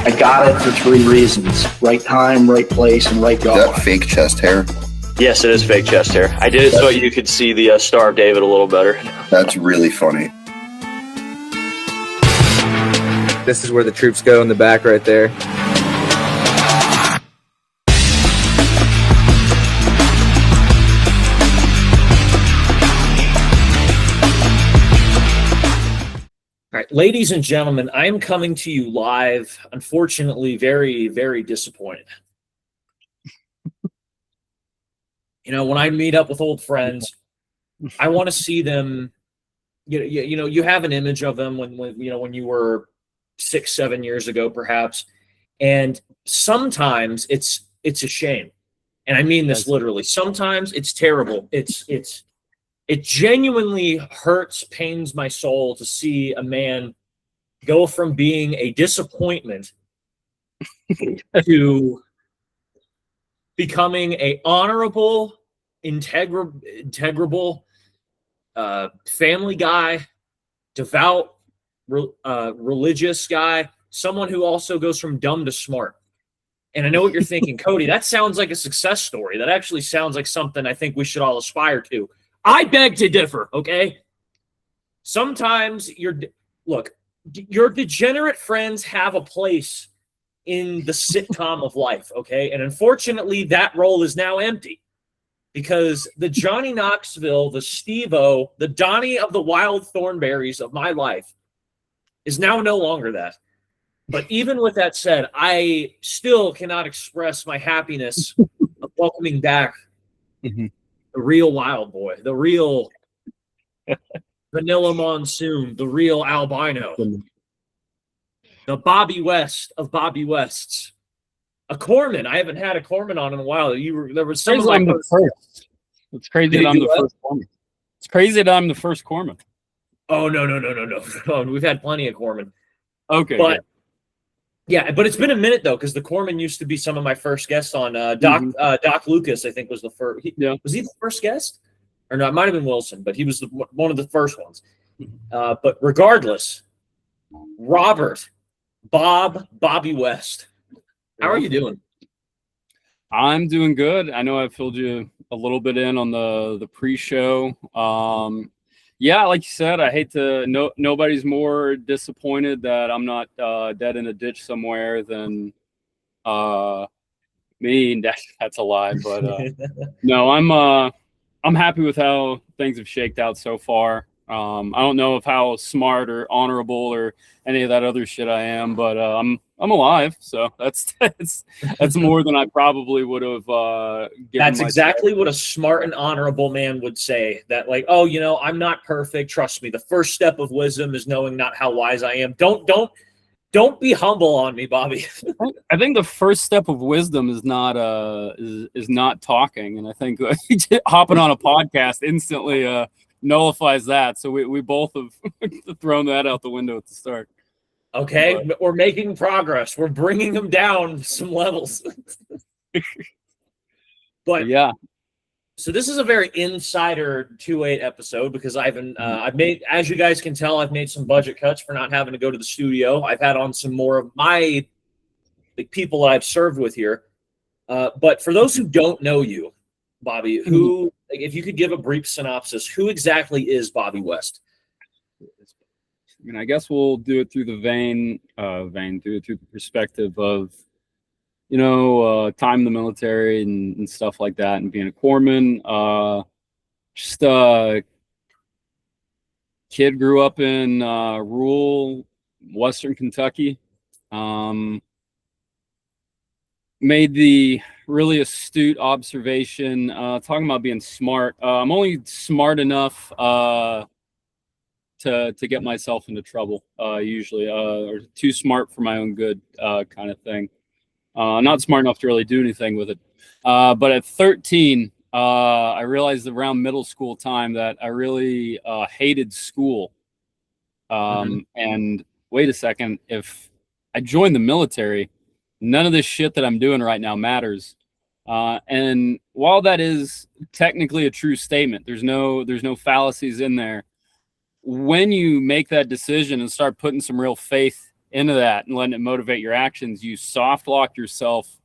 I got it for 3 reasons. Right time, right place, and right God. Is that fake chest hair? Yes, it is fake chest hair. I did it so you could see the Star of David a little better. That's really funny. This is where the troops go in the back right there. All right, ladies and gentlemen, I am coming to you live, unfortunately, very, very disappointed. You know, when I meet up with old friends, I want to see them, you know, you have an image of them when you were 6, 7 years ago, perhaps. And sometimes it's a shame. And I mean this literally. Sometimes it's terrible. It genuinely hurts, pains my soul to see a man go from being a disappointment to becoming a honorable, integrable, family guy, devout, religious guy, someone who also goes from dumb to smart. And I know what you're thinking, Cody, that sounds like a success story. That actually sounds like something I think we should all aspire to. I beg to differ, okay? Sometimes your degenerate friends have a place in the sitcom of life, okay? And unfortunately, that role is now empty because the Johnny Knoxville, the Steve-O, the Donnie of the Wild Thornberries of my life is now no longer that. But even with that said, I still cannot express my happiness of welcoming back the real Wild Boy, the real Vanilla Monsoon, the real Albino, the Bobby West of Bobby Wests, a Corpsman. I haven't had a Corpsman on in a while. There was some. I'm the first. It's crazy that I'm the first Corpsman. It's crazy that I'm the first Corpsman. Oh no! We've had plenty of Corpsman. Okay, but yeah, but it's been a minute though because the Corpsman used to be some of my first guests on. Doc Lucas, I think, was the first. Was he the first guest? Or no, it might have been Wilson, but he was one of the first ones. But regardless, Robert, Bobby West, how are you doing? I'm doing good. I know I filled you a little bit in on the pre-show. Yeah, like you said, I hate to. Nobody's more disappointed that I'm not dead in a ditch somewhere than me. That's a lie, but no, I'm happy with how things have shaked out so far. I don't know of how smart or honorable or any of that other shit I am, but I'm alive, so that's more than I probably would have given. That's exactly what a smart and honorable man would say. That like, oh, you know, I'm not perfect. Trust me. The first step of wisdom is knowing not how wise I am. Don't be humble on me, Bobby. I think the first step of wisdom is not talking, and I think hopping on a podcast instantly nullifies that. So we both have thrown that out the window at the start. Okay, but we're making progress. We're bringing them down some levels. But yeah. So this is a very insider 2-8 episode because I've made, as you guys can tell, I've made some budget cuts for not having to go to the studio. I've had on some more of my people that I've served with here. But for those who don't know you, Bobby, if you could give a brief synopsis, who exactly is Bobby West? I mean, I guess we'll do it through the through the perspective of, you know, time in the military and stuff like that, and being a corpsman. Just a kid, grew up in rural Western Kentucky. Made the really astute observation, talking about being smart. I'm only smart enough to get myself into trouble, usually, or too smart for my own good, kind of thing. Not smart enough to really do anything with it. But at 13, I realized around middle school time that I really hated school. And wait a second, if I joined the military, none of this shit that I'm doing right now matters. And while that is technically a true statement, there's no fallacies in there. When you make that decision and start putting some real faith into that and letting it motivate your actions, you soft lock yourself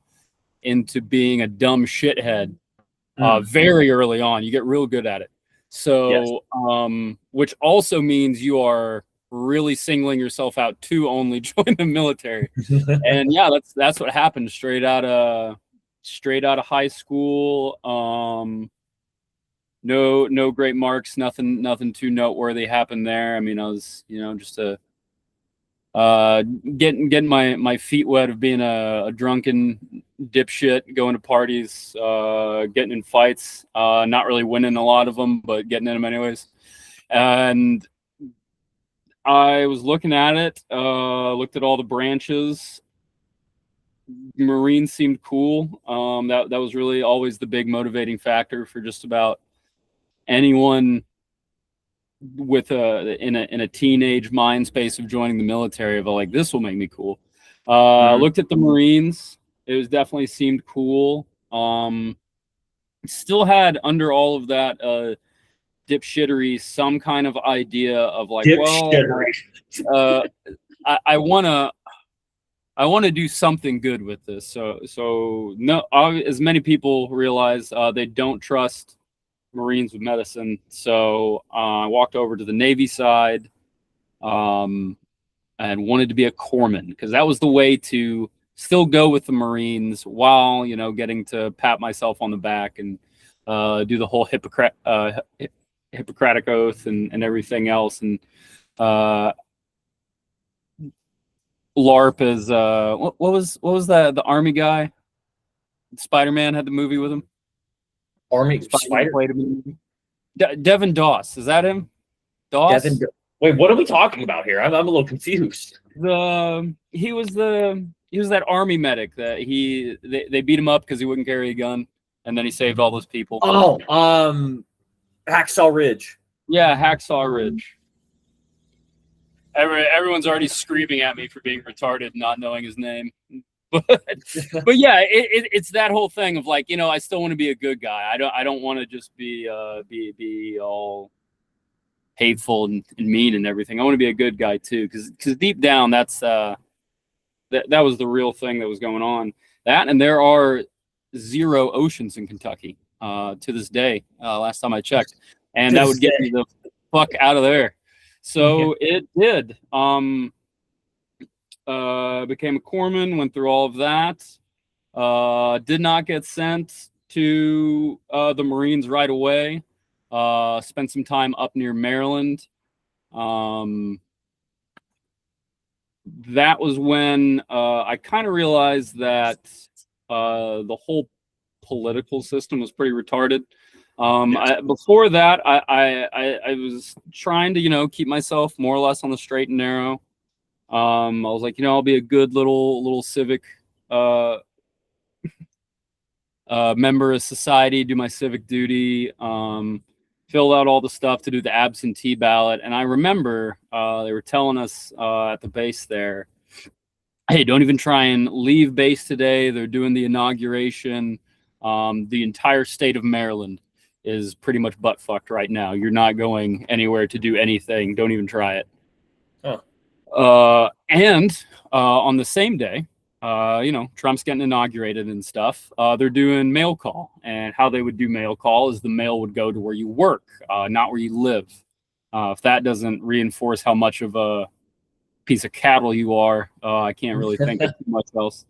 into being a dumb shithead very early on. You get real good at it. So, which also means you are really singling yourself out to only join the military. And yeah, that's what happened straight out of high school. No great marks, nothing too noteworthy happened there. I mean, I was, just getting my feet wet of being a drunken dipshit, going to parties, getting in fights, not really winning a lot of them, but getting in them anyways. And I was looking at it, looked at all the branches. Marines seemed cool. That was really always the big motivating factor for just about anyone with in a teenage mind space of joining the military. Of like, this will make me cool. Looked at the Marines. It was definitely seemed cool. Still had under all of that dipshittery some kind of idea of like, I want to do something good with this. So no, as many people realize, they don't trust Marines with medicine. So I walked over to the Navy side, and wanted to be a corpsman, because that was the way to still go with the Marines while, getting to pat myself on the back and do the whole Hippocratic oath and everything else. And LARP is what was that, the Army guy? Spider-Man had the movie with him. Army Spider. Devin Doss, is that him? Doss. Wait, what are we talking about here? I'm a little confused. He was that Army medic that they beat him up because he wouldn't carry a gun, and then he saved all those people. Oh, Hacksaw Ridge. Yeah, Hacksaw Ridge. Everyone's already screaming at me for being retarded and not knowing his name. But yeah, it's that whole thing of like, I still want to be a good guy. I don't want to just be all hateful and mean and everything. I want to be a good guy too, because deep down that was the real thing that was going on. That, and there are 0 oceans in Kentucky to this day. Last time I checked, and that would get me the fuck out of there. So it did. Became a corpsman, went through all of that. Did not get sent to the Marines right away. Spent some time up near Maryland. That was when I kind of realized that the whole political system was pretty retarded. Before that, I was trying to, keep myself more or less on the straight and narrow. I was like, I'll be a good little civic member of society, do my civic duty, filled out all the stuff to do the absentee ballot. And I remember they were telling us at the base there, hey, don't even try and leave base today. They're doing the inauguration. The entire state of Maryland is pretty much butt fucked right now. You're not going anywhere to do anything. Don't even try it. And on the same day, Trump's getting inaugurated and stuff. They're doing mail call, and how they would do mail call is the mail would go to where you work, not where you live. If that doesn't reinforce how much of a piece of cattle you are, I can't really think of too much else.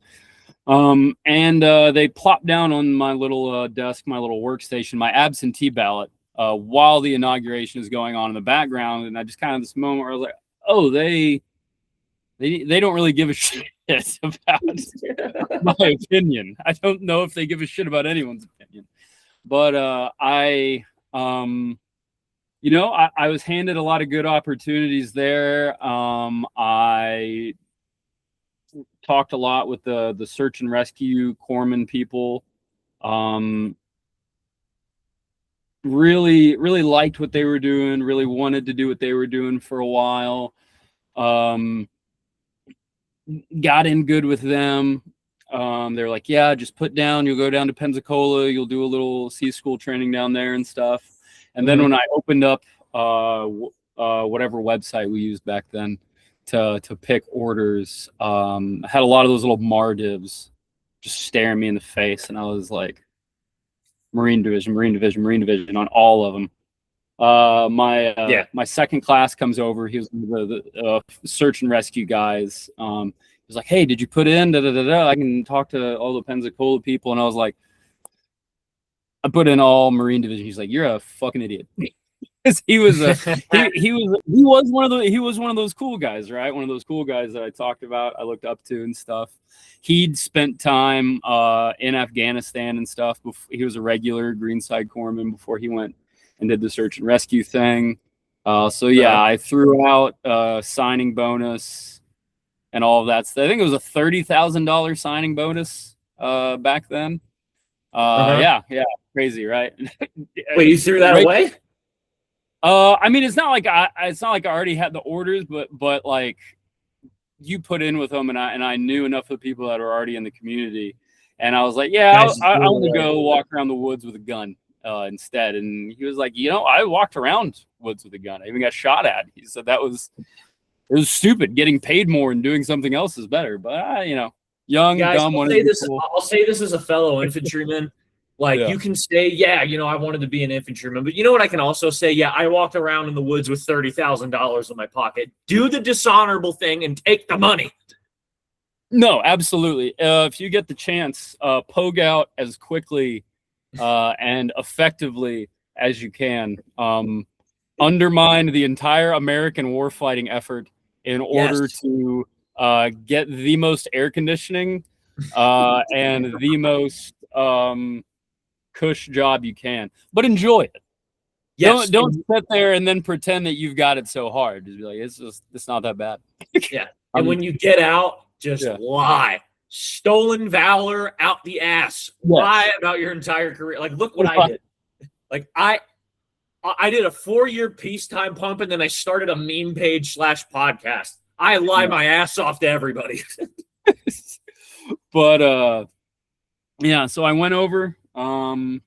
And they plopped down on my little desk, my little workstation, my absentee ballot, while the inauguration is going on in the background. And I just kind of this moment where I was like, oh, they don't really give a shit about my opinion. I don't know if they give a shit about anyone's opinion, but I was handed a lot of good opportunities there. I talked a lot with the search and rescue corpsman people. Really liked what they were doing. Really wanted to do what they were doing for a while. Got in good with them. They're like, yeah, just put down, you'll go down to Pensacola, you'll do a little sea school training down there and stuff. And then when I opened up whatever website we used back then, to pick orders. I had a lot of those little Mardivs just staring me in the face, and I was like, Marine Division on all of them. My second class comes over. He was the search and rescue guys. He was like, "Hey, did you put in? I can talk to all the Pensacola people." And I was like, "I put in all Marine Division." He's like, "You're a fucking idiot." he was one of those cool guys, right? One of those cool guys that I talked about, I looked up to and stuff. He'd spent time in Afghanistan and stuff. He was a regular Greenside Corpsman before he went and did the search and rescue thing. So yeah, I threw out signing bonus and all of that. I think it was a $30,000 signing bonus back then. Yeah, crazy, right? Wait, you threw that away? I mean, it's not like I already had the orders, but like you put in with them, and I knew enough of the people that are already in the community, and I was like, yeah, I want to go walk around the woods with a gun instead. And he was like, I walked around woods with a gun. I even got shot at. He said it was stupid. Getting paid more and doing something else is better. But young, guys, dumb. I'll say this as a fellow infantryman. Like, you can say, I wanted to be an infantryman. But you know what I can also say? Yeah, I walked around in the woods with $30,000 in my pocket. Do the dishonorable thing and take the money. No, absolutely. If you get the chance, pogue out as quickly and effectively as you can. Undermine the entire American warfighting effort in order to get the most air conditioning and the most cush job you can, but enjoy it. Yes. Don't sit there and then pretend that you've got it so hard. Just be like, it's not that bad. Yeah. And when you get out, just lie. Stolen valor out the ass. Lie about your entire career. Like, look what I did. Like, I did a 4-year peacetime pump, and then I started a meme page / podcast. I lie my ass off to everybody. But so I went over, and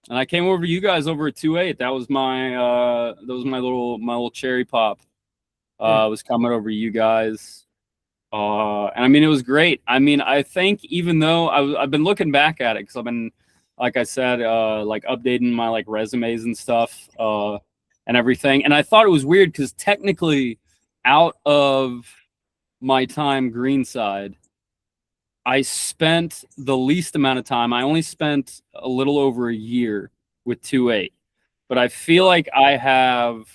I came over to you guys over at 2-8. That was my little cherry pop. Was coming over to you guys. And I mean, it was great. I mean, I think even though I've been looking back at it, because I've been, like I said, like updating my like resumes and stuff and everything. And I thought it was weird because technically out of my time Greenside, I spent the least amount of time. I only spent a little over a year with 2-8, but I feel like I have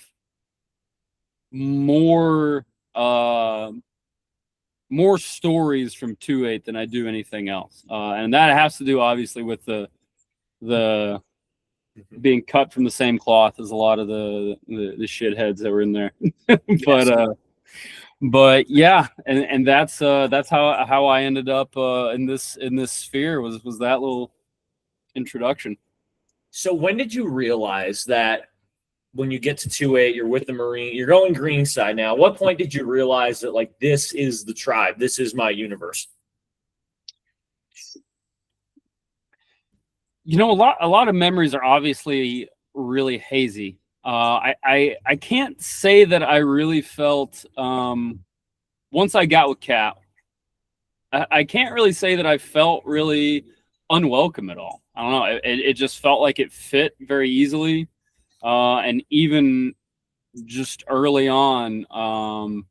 more stories from 2-8 than I do anything else. And that has to do obviously with the being cut from the same cloth as a lot of the shitheads that were in there. But yeah, and that's how I ended up in this sphere was that little introduction. So when did you realize that when you get to 2-8, you're with the Marine, you're going Greenside now? At what point did you realize that like this is the tribe, this is my universe? A lot of memories are obviously really hazy. I can't say that I really felt once I got with Cat. I can't really say that I felt really unwelcome at all. I don't know. It just felt like it fit very easily, and even just early on, I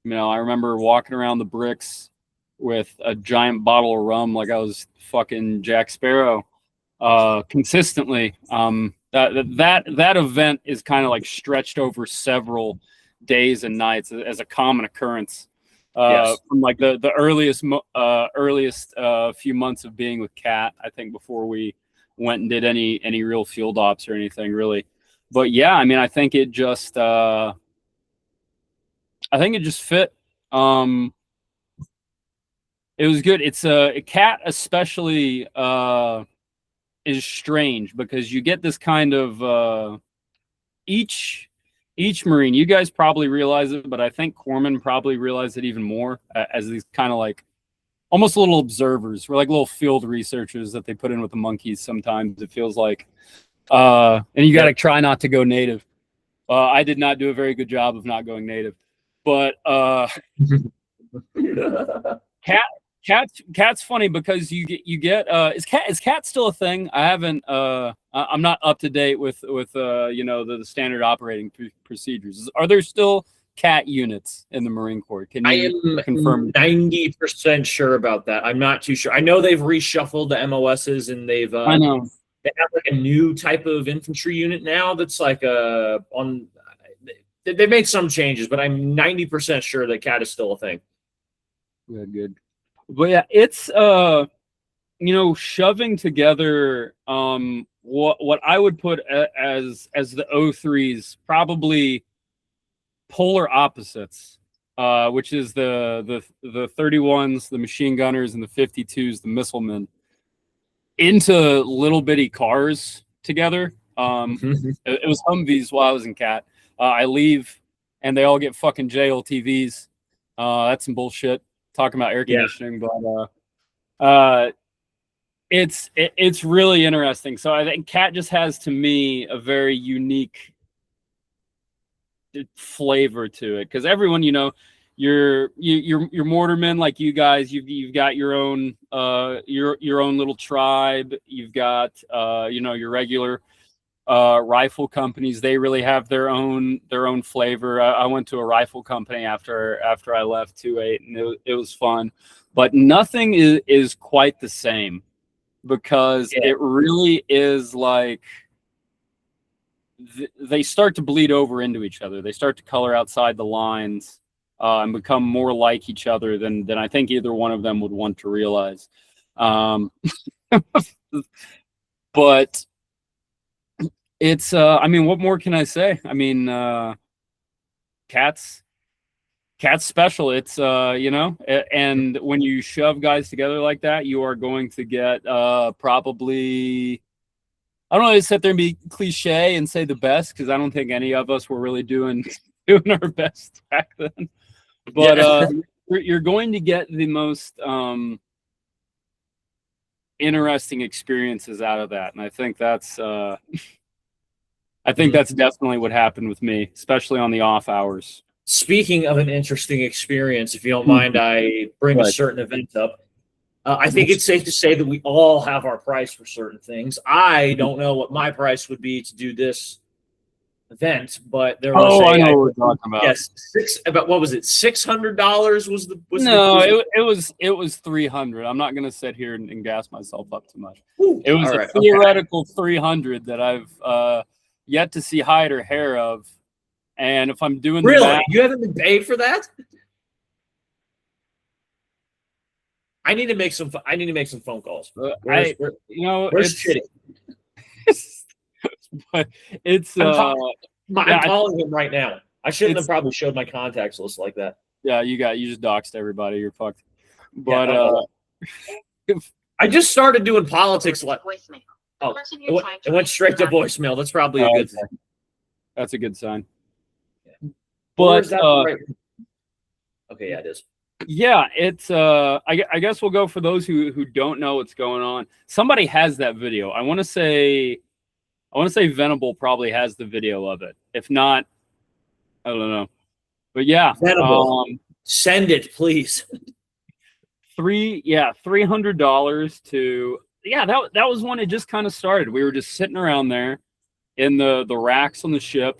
remember walking around the bricks with a giant bottle of rum like I was fucking Jack Sparrow consistently. That event is kind of like stretched over several days and nights as a common occurrence. From like the earliest few months of being with Cat, I think, before we went and did any real field ops or anything really. But yeah, I mean, I think it just fit. It was good. It's a Cat especially is strange because you get this kind of each Marine. You guys probably realize it, but I think Corpsman probably realized it even more as these kind of like almost little observers. We're like little field researchers that they put in with the monkeys. Sometimes it feels like, and you got to try not to go native. I did not do a very good job of not going native. But Cat's funny because you get is cat still a thing? I haven't I'm not up to date with the standard operating procedures. Are there still cat units in the Marine Corps? Can you confirm? 90% sure about that. I'm not too sure. I know they've reshuffled the MOSs and they've I know they have like a new type of infantry unit now that's like they made some changes, but I'm 90% sure that cat is still a thing. Good. But yeah, it's shoving together what I would put as the O3s, probably polar opposites, which is the 31s, the machine gunners, and the 52s, the missilemen, into little bitty cars together. It was Humvees while I was in Cat. I leave and they all get fucking JLTVs. That's some bullshit. Talking about air conditioning, but it's really interesting. So I think Cat just has, to me, a very unique flavor to it, because everyone, you're mortarmen like you guys. You've got your own little tribe. You've got your regular rifle companies. They really have their own flavor. I went to a rifle company after I left 2-8, and it was fun, but nothing is quite the same, because it really is like they start to bleed over into each other. They start to color outside the lines and become more like each other than I think either one of them would want to realize. But it's what more can I say? Cat's special. It's and when you shove guys together like that, you are going to get probably, I don't want to sit there and be cliche and say the best, because I don't think any of us were really doing our best back then. But you're going to get the most interesting experiences out of that, and I think that's that's definitely what happened with me, especially on the off hours. Speaking of an interesting experience, if you don't mind, I bring a certain event up. I think it's safe to say that we all have our price for certain things. I don't know what my price would be to do this event, but there was I know what we're talking about. Yes, what was it? $600 was the it was $300. I'm not gonna sit here and gas myself up too much. Ooh, it was a theoretical $300 that I've yet to see hide or hair of. And if I'm doing you haven't been paid for that? I need to make some phone calls. Where's Chitty? But it's I'm calling him right now. I shouldn't have probably showed my contacts list like that. Yeah, you just doxed everybody. You're fucked. But I just started doing politics. It went straight to voicemail. That's probably a good thing. That's a good sign. But okay, yeah, it is. Yeah, it's I guess we'll go for those who don't know what's going on. Somebody has that video. I want to say Venable probably has the video of it. If not, I don't know. But yeah, Venable, send it, please. $300 to that was when it just kind of started. We were just sitting around there in the racks on the ship,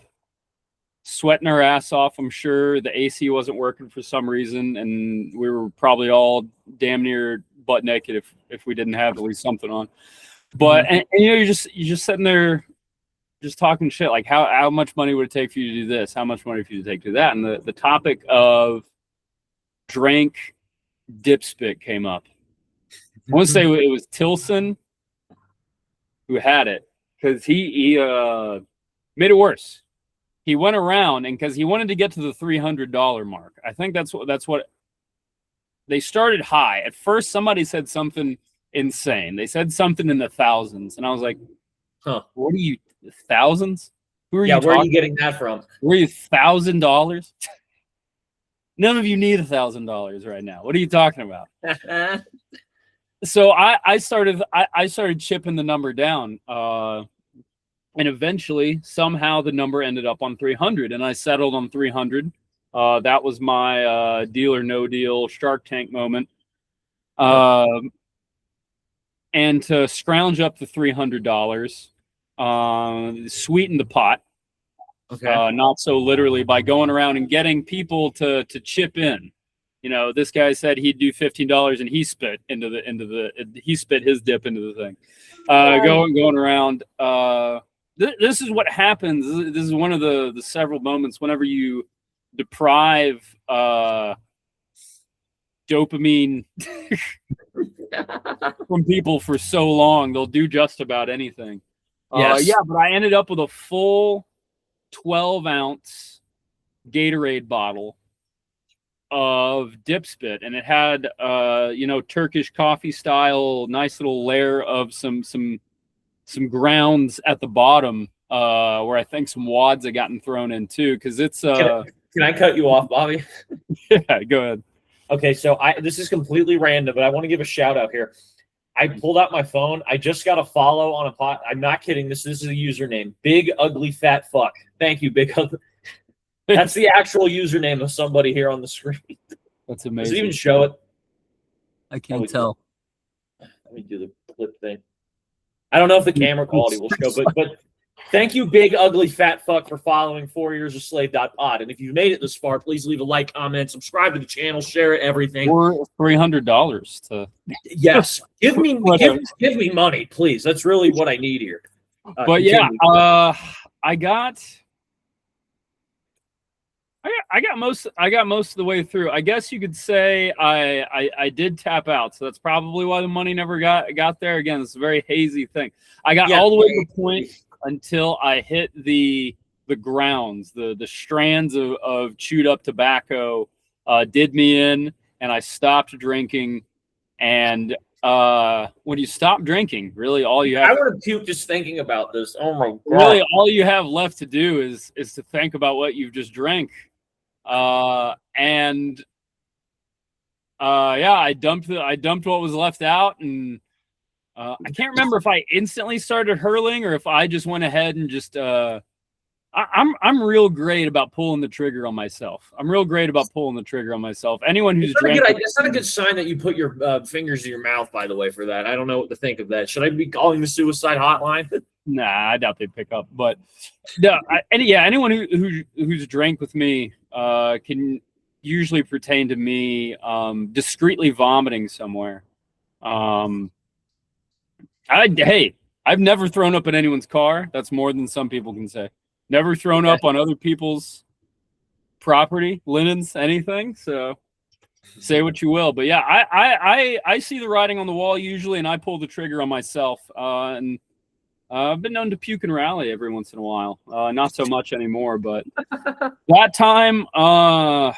sweating our ass off. I'm sure the AC wasn't working for some reason, and we were probably all damn near butt naked if we didn't have at least something on. But and you're just sitting there just talking shit, like how much money would it take for you to do this? How much money for you to take to do that? And the topic of drank dipspit came up. I want to say it was Tilson who had it, because he made it worse. He went around, and because he wanted to get to the $300 mark. I think that's what they started high. At first, somebody said something insane. They said something in the thousands, and I was like, what are you, thousands? Who are you? Where are you getting that from? Were you $1,000? None of you need $1,000 right now. What are you talking about? So I started chipping the number down. And eventually, somehow, the number ended up on 300, and I settled on 300. That was my deal or no deal Shark Tank moment. And to scrounge up the $300, sweeten the pot. Okay. Not so literally, by going around and getting people to chip in. You know, this guy said he'd do $15, and he spit his dip into the thing. Going around. This is what happens. This is one of the several moments whenever you deprive dopamine from people for so long, they'll do just about anything. Yes. Yeah, but I ended up with a full 12-ounce Gatorade bottle of dip spit, and it had Turkish coffee style, nice little layer of some grounds at the bottom, where I think some wads had gotten thrown in too, because it's Can I cut you off, Bobby? Yeah, go ahead. Okay, so this is completely random, but I want to give a shout out here. I pulled out my phone. I just got a follow on a pot. I'm not kidding. This is a username. Big Ugly Fat Fuck. Thank you, Big Ugly. That's the actual username of somebody here on the screen. That's Does amazing. it even show it? I can't tell. Let me do the clip thing. I don't know if the camera quality will show, but thank you, Big Ugly Fat Fuck, for following 4 years of slave.pod. And if you've made it this far, please leave a like, comment, subscribe to the channel, share it, everything. Or $300 to. Yes, give me money, please. That's really what I need here. But yeah, I got most of the way through. I guess you could say I did tap out, so that's probably why the money never got there. Again, it's a very hazy thing. I got all the way to the point until I hit the grounds, the strands of chewed up tobacco did me in, and I stopped drinking. And when you stop drinking, really all you have— I want to puke just thinking about this. Oh my God. Really all you have left to do is to think about what you've just drank. Yeah, I dumped what was left out, and I can't remember if I instantly started hurling or if I just went ahead and just I'm real great about pulling the trigger on myself. Anyone who's drank— It's not a good sign that you put your fingers in your mouth, by the way, for that. I don't know what to think of that. Should I be calling the suicide hotline? Nah, I doubt they'd pick up. But no, anyone who's drank with me can usually pertain to me discreetly vomiting somewhere. I've never thrown up in anyone's car. That's more than some people can say. Never thrown up on other people's property, linens, anything. So say what you will. But yeah, I see the writing on the wall usually, and I pull the trigger on myself. And I've been known to puke and rally every once in a while. Not so much anymore, but that time I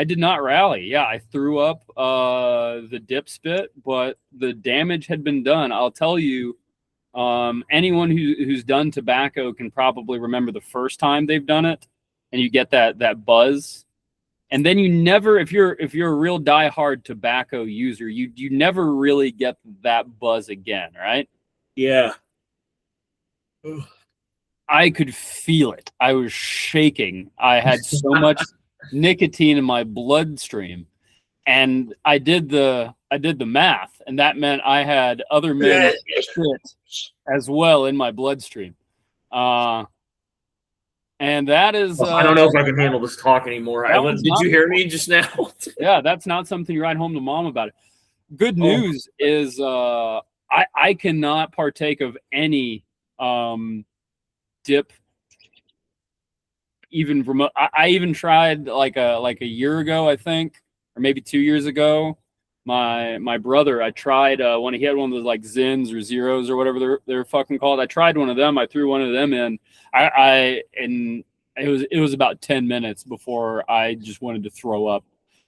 did not rally. Yeah, I threw up the dip spit, but the damage had been done. I'll tell you, anyone who's done tobacco can probably remember the first time they've done it, and you get that buzz. And then you never, if you're a real diehard tobacco user, you never really get that buzz again, right? Yeah. I could feel it. I was shaking. I had so much nicotine in my bloodstream, and I did the math, and that meant I had other men's shit as well in my bloodstream. And that is I don't know if I can handle this talk anymore. Did you hear me just now? Yeah, that's not something you write home to mom about. It. Good news is I cannot partake of any dip, even remote. I even tried like a year ago, I think, or maybe 2 years ago. My brother, I tried when he had one of those like Zins or Zeros or whatever they're fucking called. I tried one of them. I threw one of them in. And it was about 10 minutes before I just wanted to throw up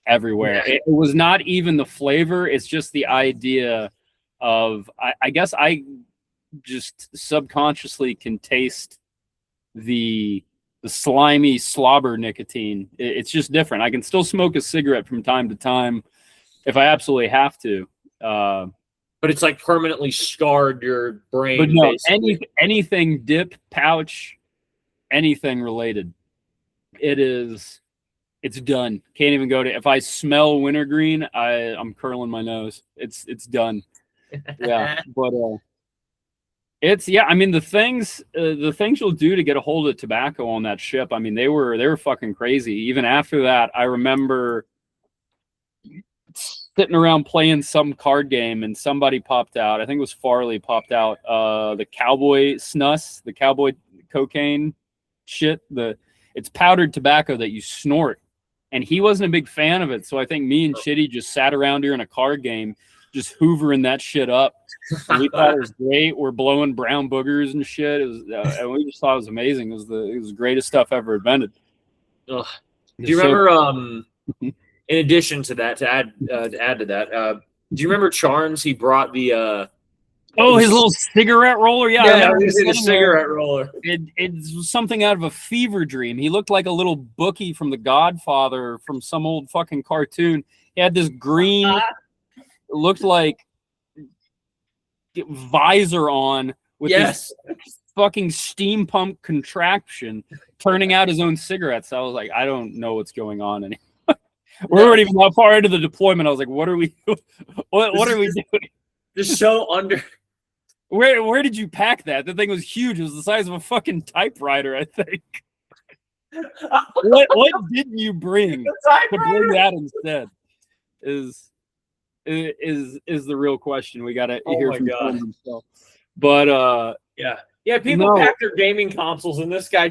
everywhere. It was not even the flavor. It's just the idea of, I guess I just subconsciously can taste the slimy slobber nicotine. It's just different. I can still smoke a cigarette from time to time if I absolutely have to. But it's like permanently scarred your brain. But no, anything dip, pouch, anything related. It's it's done. Can't even go to. If I smell wintergreen, I'm curling my nose. It's done. Yeah, but it's I mean the things you'll do to get a hold of tobacco on that ship. I mean they were fucking crazy. Even after that, I remember sitting around playing some card game and somebody popped out. I think it was Farley popped out the cowboy snus, the cowboy cocaine shit. It's powdered tobacco that you snort, and he wasn't a big fan of it. So I think me and Chitty just sat around here in a card game, just hoovering that shit up. And we thought it was great. We're blowing brown boogers and shit. It was, and we just thought it was amazing. It was the greatest stuff ever invented. Ugh. Do you remember? In addition to that, to add to that, do you remember Charnes? He brought the his little cigarette roller. Yeah, it was a cigarette roller. It's something out of a fever dream. He looked like a little bookie from The Godfather, from some old fucking cartoon. He had this green, looked like visor on with this fucking steam pump contraption, turning out his own cigarettes. I was like, I don't know what's going on anymore. We weren't even that far into the deployment. I was like, what are we what are we doing? Just so under. Where did you pack that? The thing was huge. It was the size of a fucking typewriter, I think. what didn't you bring to bring that instead? Is the real question. We gotta hear from Tom himself. But people pack their gaming consoles, and this guy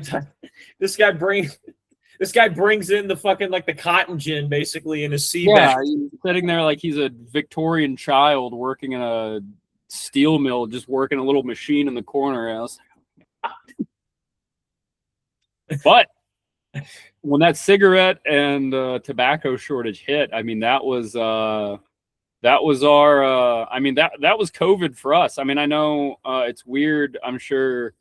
brings in the fucking like the cotton gin basically in his sea bag. He's sitting there like he's a Victorian child working in a steel mill, just working a little machine in the corner. And I was like, but when that cigarette and tobacco shortage hit, I mean that was our that was COVID for us. I mean, I know it's weird. I'm sure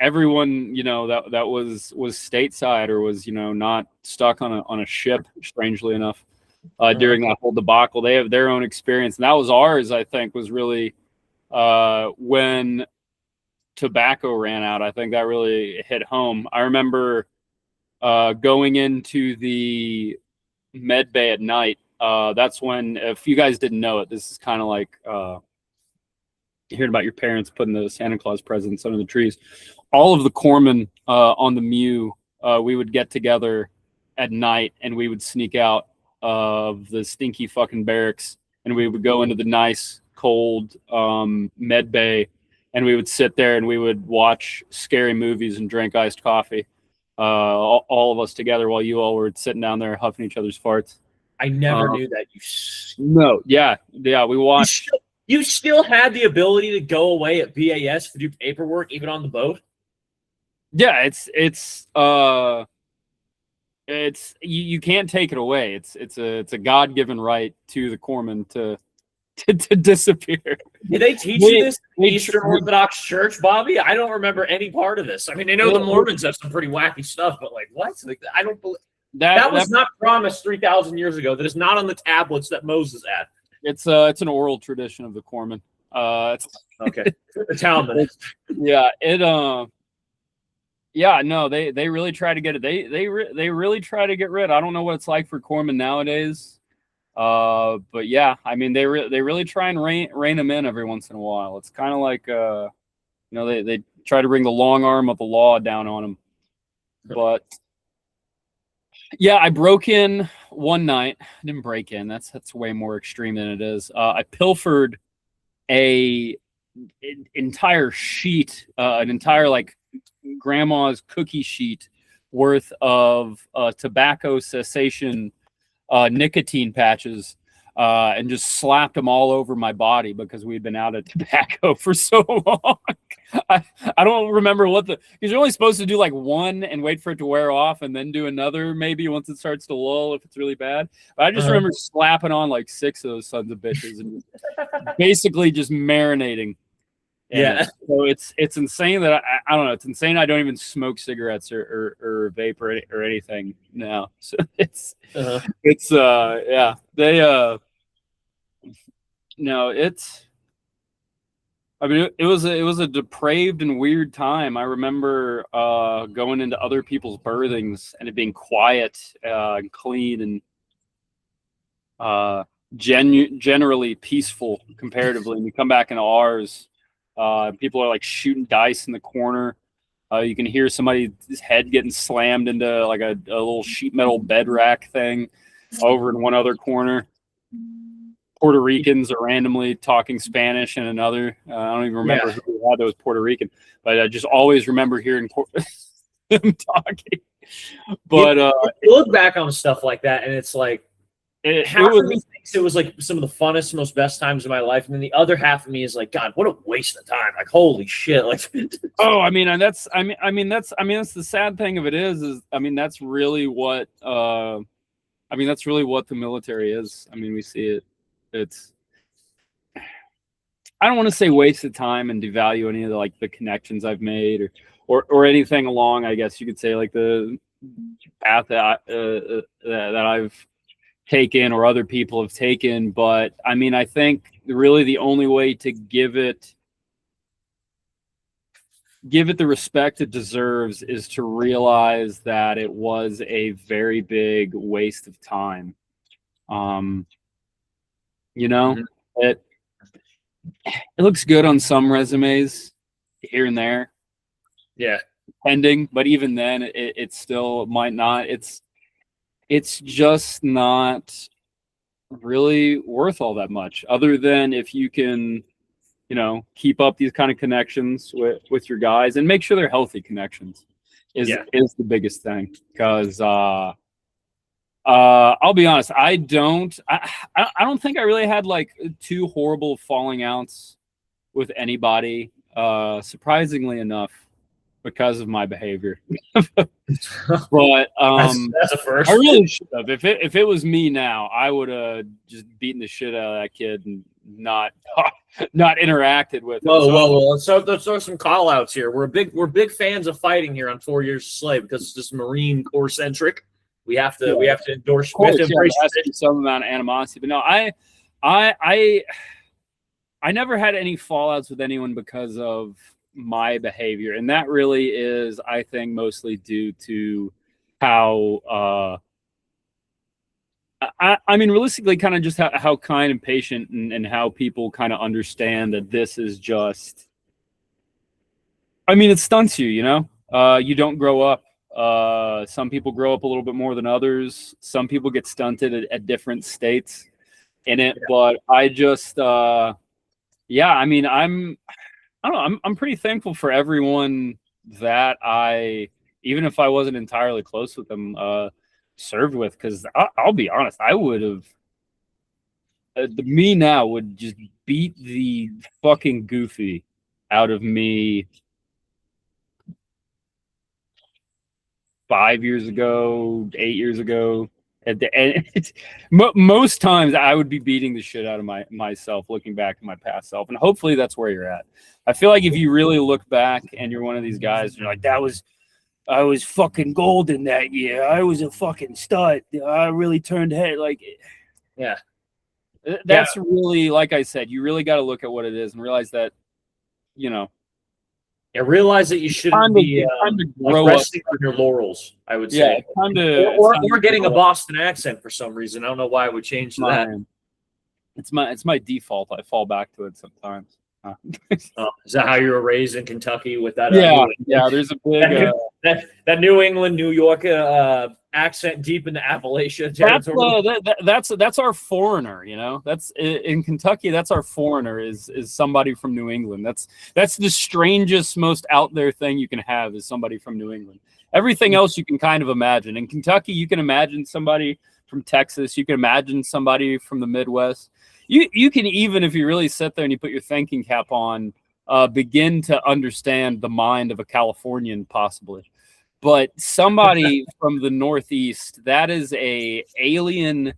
everyone, that was stateside or was, not stuck on a ship, strangely enough, during that whole debacle. They have their own experience. And that was ours, I think, was really when tobacco ran out. I think that really hit home. I remember going into the med bay at night. That's when, if you guys didn't know it, this is kind of like hearing about your parents putting the Santa Claus presents under the trees. All of the corpsmen on the Mew, we would get together at night and we would sneak out of the stinky fucking barracks and we would go into the nice cold med bay and we would sit there and we would watch scary movies and drink iced coffee, all of us together while you all were sitting down there huffing each other's farts. I never knew that. We watched. You still had the ability to go away at BAS to do paperwork even on the boat? Yeah, it's you can't take it away. It's a God-given right to the corpsman to disappear. Did they teach you this in the Eastern Orthodox Church, Bobby? I don't remember any part of this. I mean, I know the Mormons have some pretty wacky stuff, but like what? Like, I don't believe that was not promised 3,000 years ago. That is not on the tablets that Moses had. It's an oral tradition of the corpsman. Okay, the Talmud. They really try to get it. They really try to get rid. I don't know what it's like for corpsmen nowadays. But yeah, I mean they really try and rein them in every once in a while. It's kind of like they try to bring the long arm of the law down on them. But yeah, I broke in one night. I didn't break in. That's way more extreme than it is. I pilfered an entire sheet, an entire like grandma's cookie sheet worth of tobacco cessation nicotine patches and just slapped them all over my body because we'd been out of tobacco for so long. I don't remember because you're only supposed to do like one and wait for it to wear off and then do another maybe once it starts to lull if it's really bad. But I just remember slapping on like 6 of those sons of bitches and basically just marinating. And so it's insane that I don't know. It's insane. I don't even smoke cigarettes or vape or anything now. So they no, it's I mean, it was a depraved and weird time. I remember going into other people's birthings and it being quiet and clean and generally peaceful comparatively. And we come back into ours, people are like shooting dice in the corner. You can hear somebody's head getting slammed into like a little sheet metal bed rack thing over in one other corner. Porto Ricans are randomly talking Spanish in another. I don't even remember who we had that was Puerto Rican, but I just always remember hearing them talking. But you look back on stuff like that, and it's like half of me thinks it was like some of the funnest, most best times of my life, and then the other half of me is like, God, what a waste of time! Like, holy shit! Like, oh, I mean, and that's the sad thing of it is I mean, that's really what that's really what the military is. I mean, we see it. It's, I don't want to say waste of time and devalue any of the connections I've made or anything along, I guess you could say, like the path that I've taken or other people have taken. But I mean, I think really the only way to give it the respect it deserves is to realize that it was a very big waste of time. It looks good on some resumes here and there. Yeah. Pending, but even then it still might not. It's just not really worth all that much, other than if you can, keep up these kind of connections with your guys and make sure they're healthy connections is the biggest thing. Because I'll be honest, I don't think I really had like two horrible falling outs with anybody, surprisingly enough, because of my behavior. But that's a first. I really should have. If it was me now, I would have just beaten the shit out of that kid and not interacted with him. Whoa. Let's throw some call outs here. We're big fans of fighting here on 4 Years a Slave because it's just Marine Corps centric. We have to endorse. Of course, there has to be some amount of animosity, but no, I never had any fallouts with anyone because of my behavior, and that really is, I think, mostly due to how I mean, realistically, kind of just how kind and patient and how people kind of understand that this is just. I mean, it stunts you, you don't grow up. Some people grow up a little bit more than others. Some people get stunted at different states in it, but I just, I mean, I'm pretty thankful for everyone that even if I wasn't entirely close with them, served with, because I'll be honest, I would have, me now would just beat the fucking goofy out of me 5 years ago, 8 years ago. And most times I would be beating the shit out of myself, looking back at my past self. And hopefully that's where you're at. I feel like if you really look back and you're one of these guys, and you're like, I was fucking golden that year. I was a fucking stud. I really turned head. Like, yeah. That's really, like I said, you really got to look at what it is and realize that, Yeah, realize that you shouldn't be resting on your laurels, I would say. Or getting a Boston accent for some reason. I don't know why I would change to that. It's my default. I fall back to it sometimes. Is that how you were raised in Kentucky with that? There's a big that New England, New York accent deep into Appalachia territory. That's our foreigner, that's in Kentucky. That's our foreigner is somebody from New England. That's the strangest, most out there thing you can have is somebody from New England. Everything else you can kind of imagine. In Kentucky, you can imagine somebody from Texas. You can imagine somebody from the Midwest. You can even, if you really sit there and you put your thinking cap on, begin to understand the mind of a Californian possibly. But somebody from the Northeast, that is a alien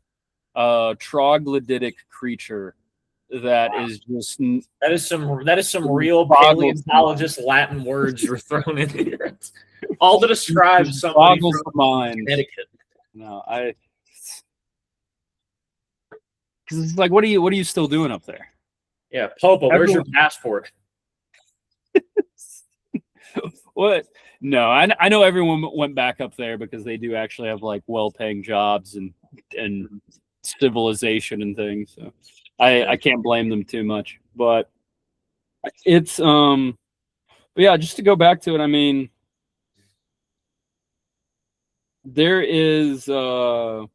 troglodytic creature that is just that is some real paleontologist Latin words you're thrown in here. All to describe somebody from Connecticut. No, because it's like, what are you still doing up there? Yeah, Popo, where's your passport? What? No, I know everyone went back up there because they do actually have like well-paying jobs and civilization and things. So I can't blame them too much. But it's but yeah, just to go back to it, I mean, there is not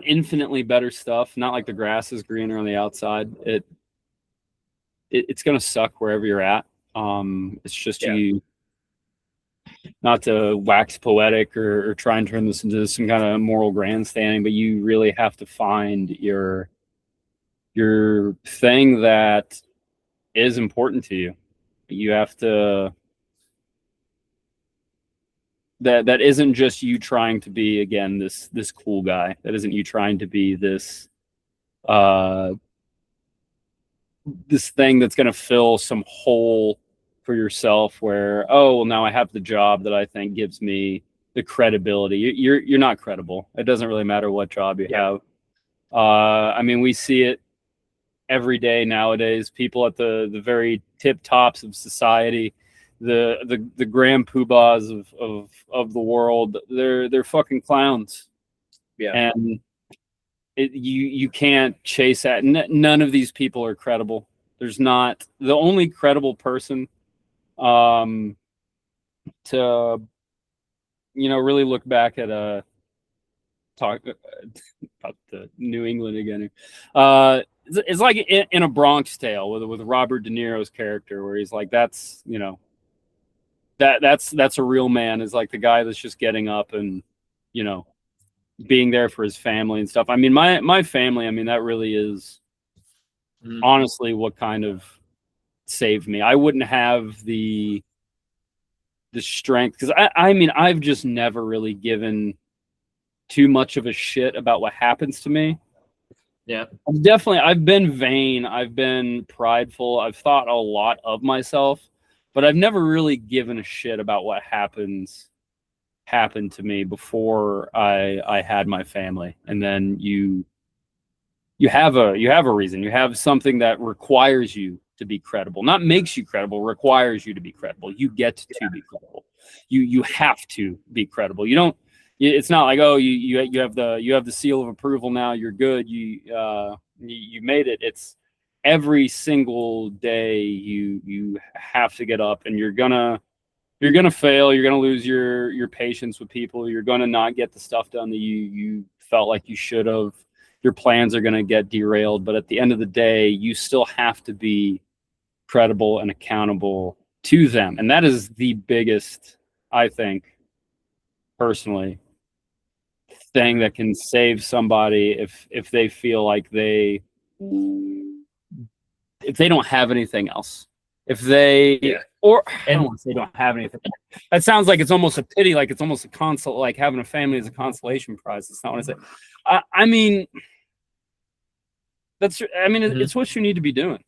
infinitely better stuff. Not like the grass is greener on the outside. It's gonna suck wherever you're at. It's just you, not to wax poetic or try and turn this into some kind of moral grandstanding, but you really have to find your thing that is important to you. You have to, that isn't just you trying to be, again, this cool guy. That isn't you trying to be this this thing that's going to fill some hole for yourself where, oh, well, now I have the job that I think gives me the credibility. You're not credible. It doesn't really matter what job you have. I mean, we see it every day nowadays. People at the very tip tops of society, the grand poobahs of the world, they're fucking clowns. Yeah. And you can't chase that. None of these people are credible. There's not. The only credible person to really look back at talk about the New England again. It's like in A Bronx Tale with Robert De Niro's character, where he's like, that's that's a real man, is like the guy that's just getting up and being there for his family and stuff. I mean, my family, I mean, that really is honestly what kind of saved me. I wouldn't have the strength, because I mean, I've just never really given too much of a shit about what happens to me. Yeah. I've been vain. I've been prideful. I've thought a lot of myself, but I've never really given a shit about what happened to me before I had my family. And then you have a reason. You have something that requires you to be credible, not makes you credible, requires you to be credible. You get to be credible. You have to be credible. You don't. It's not like, oh, you have the seal of approval now. You're good. You made it. It's every single day you have to get up, and you're gonna fail. You're gonna lose your patience with people. You're gonna not get the stuff done that you felt like you should have. Your plans are gonna get derailed. But at the end of the day, you still have to be credible and accountable to them, and that is the biggest, I think, personally, thing that can save somebody if they feel like if they don't have anything else. If they or I don't want to say don't have anything. That sounds like it's almost a pity, like it's almost a console, like having a family is a consolation prize. That's not what I say. I mean, it's what you need to be doing.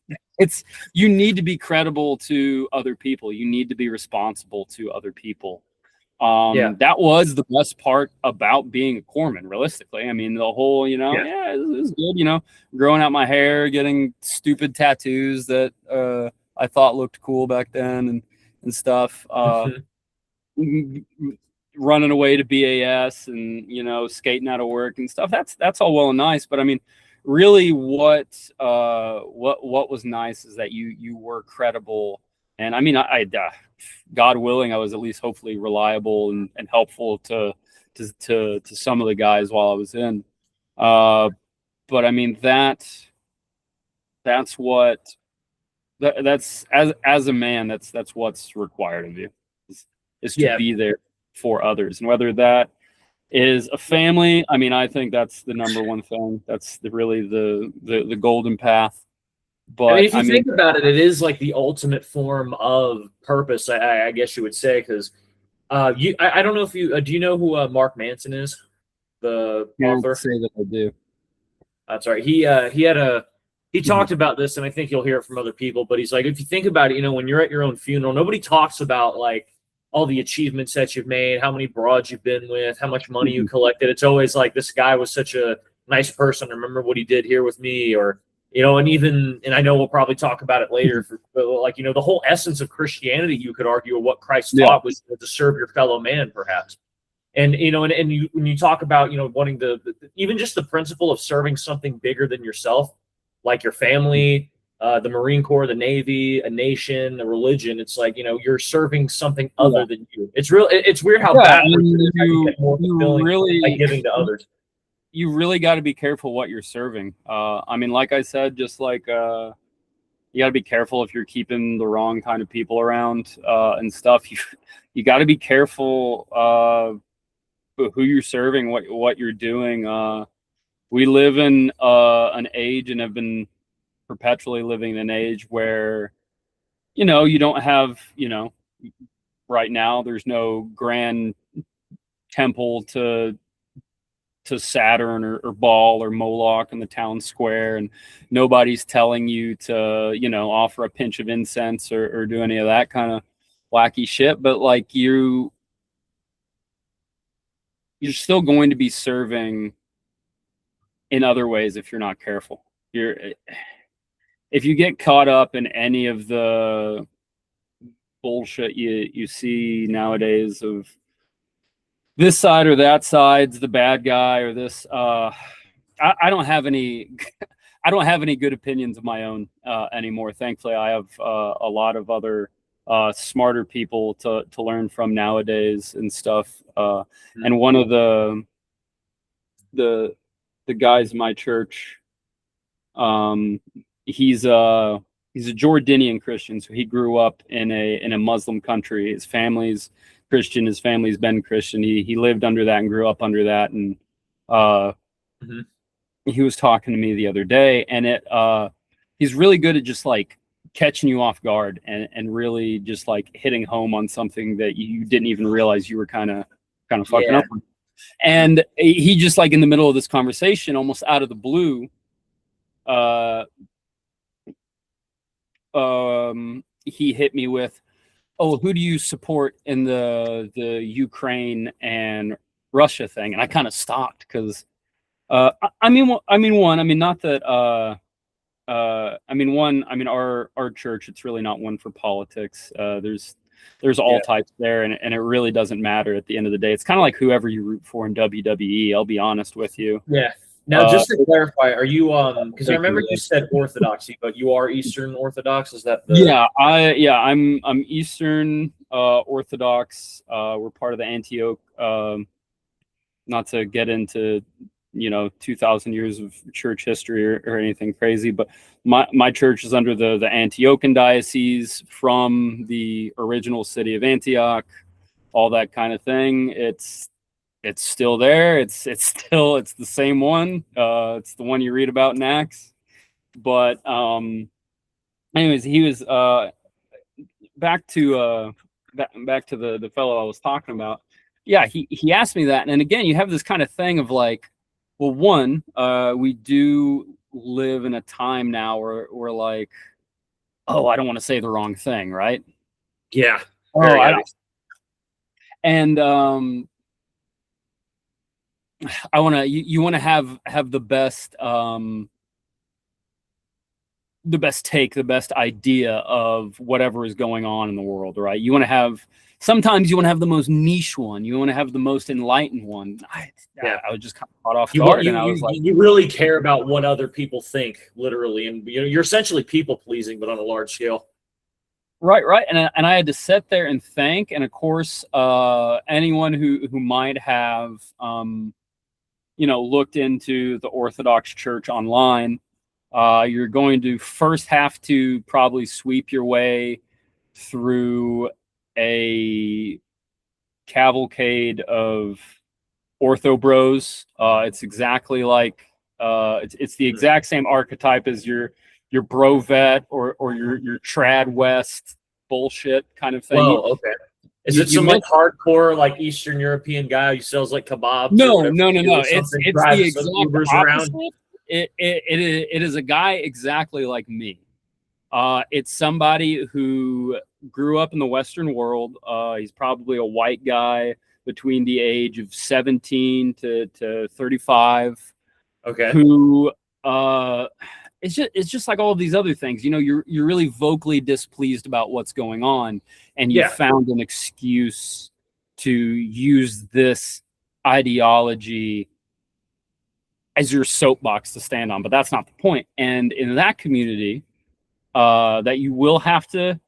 You need to be credible to other people. You need to be responsible to other people. That was the best part about being a corpsman, realistically. I mean, the whole, it was good, growing out my hair, getting stupid tattoos that I thought looked cool back then and stuff. Running away to BAS and, skating out of work and stuff. That's all well and nice. But I mean, really what was nice is that you were credible. And I mean, I God willing, I was at least hopefully reliable and helpful to some of the guys while I was in. But I mean, that's as a man, that's what's required of you is to be there for others. And whether that is a family, I mean, I think that's the number one thing. That's really the golden path. But if you think about it, it is like the ultimate form of purpose, I guess you would say, because I don't know if you do you know who Mark Manson is, the author? Say that I do. That's right. He talked about this, and I think you'll hear it from other people. But he's like, if you think about it, when you're at your own funeral, nobody talks about like all the achievements that you've made, how many broads you've been with, how much money you collected. It's always like, this guy was such a nice person. Remember what he did here with me, or And I know we'll probably talk about it later, but like, the whole essence of Christianity, you could argue, or what Christ taught was to serve your fellow man, perhaps. And, when you talk about, wanting even just the principle of serving something bigger than yourself, like your family, the Marine Corps, the Navy, a nation, a religion, it's like, you're serving something other than you. It's weird how backwards you get more fulfilling by giving to others. You really got to be careful what you're serving. I mean, like I said, just like you got to be careful if you're keeping the wrong kind of people around and stuff. You got to be careful who you're serving, what you're doing. We live in an age, and have been perpetually living in an age where, you don't have, right now there's no grand temple to Saturn or Baal or Moloch in the town square, and nobody's telling you to, offer a pinch of incense or do any of that kind of wacky shit. But like you're still going to be serving in other ways if you're not careful. If you get caught up in any of the bullshit you see nowadays of this side or that side's the bad guy, or this, I don't have any good opinions of my own anymore. Thankfully, I have a lot of other smarter people to learn from nowadays and stuff. And one of the guys in my church, he's a Jordanian Christian, so he grew up in a Muslim country. His family's Christian. His family's been Christian. He lived under that and grew up under that. And he was talking to me the other day, and he's really good at just like catching you off guard and really just like hitting home on something that you didn't even realize you were kind of fucking up with. And he just, like, in the middle of this conversation, almost out of the blue, he hit me with, "Oh, who do you support in the Ukraine and Russia thing?" And I kind of stopped because, our church, it's really not one for politics. There's all types there, and it really doesn't matter at the end of the day. It's kind of like whoever you root for in WWE. I'll be honest with you. Yeah. Now, just to clarify, are you because I remember you said Orthodoxy, but you are Eastern Orthodox? Is that I'm Eastern Orthodox. We're part of the Antioch. Not to get into 2,000 years of church history or anything crazy, but my church is under the Antiochian diocese from the original city of Antioch, all that kind of thing. It's still there. It's the same one. It's the one you read about in Acts. But anyways, he was back to the fellow I was talking about. Yeah, he asked me that, and again, you have this kind of thing of like, well, one, we do live in a time now where we're like, oh, I don't want to say the wrong thing, right? Yeah. I don't. And I want to. You want to have the best take, the best idea of whatever is going on in the world, right? You want to have. Sometimes you want to have the most niche one. You want to have the most enlightened one. I was just kind of caught off guard, and I was like, you really care about what other people think, literally, and you're essentially people pleasing, but on a large scale. Right, and I had to sit there and think, and of course, anyone who might have looked into the Orthodox Church online, you're going to first have to probably sweep your way through a cavalcade of ortho bros. It's exactly like it's the exact same archetype as your bro vet or your trad west bullshit kind of thing. Whoa, okay. Is it some like hardcore like Eastern European guy who sells like kebabs? No. It's the exact opposite. It is a guy exactly like me. It's somebody who grew up in the Western world. He's probably a white guy between the age of 17 to 35. Okay. Who it's just like all of these other things. You know, you're really vocally displeased about what's going on, and you found an excuse to use this ideology as your soapbox to stand on. But that's not the point. And in that community, that you will have to,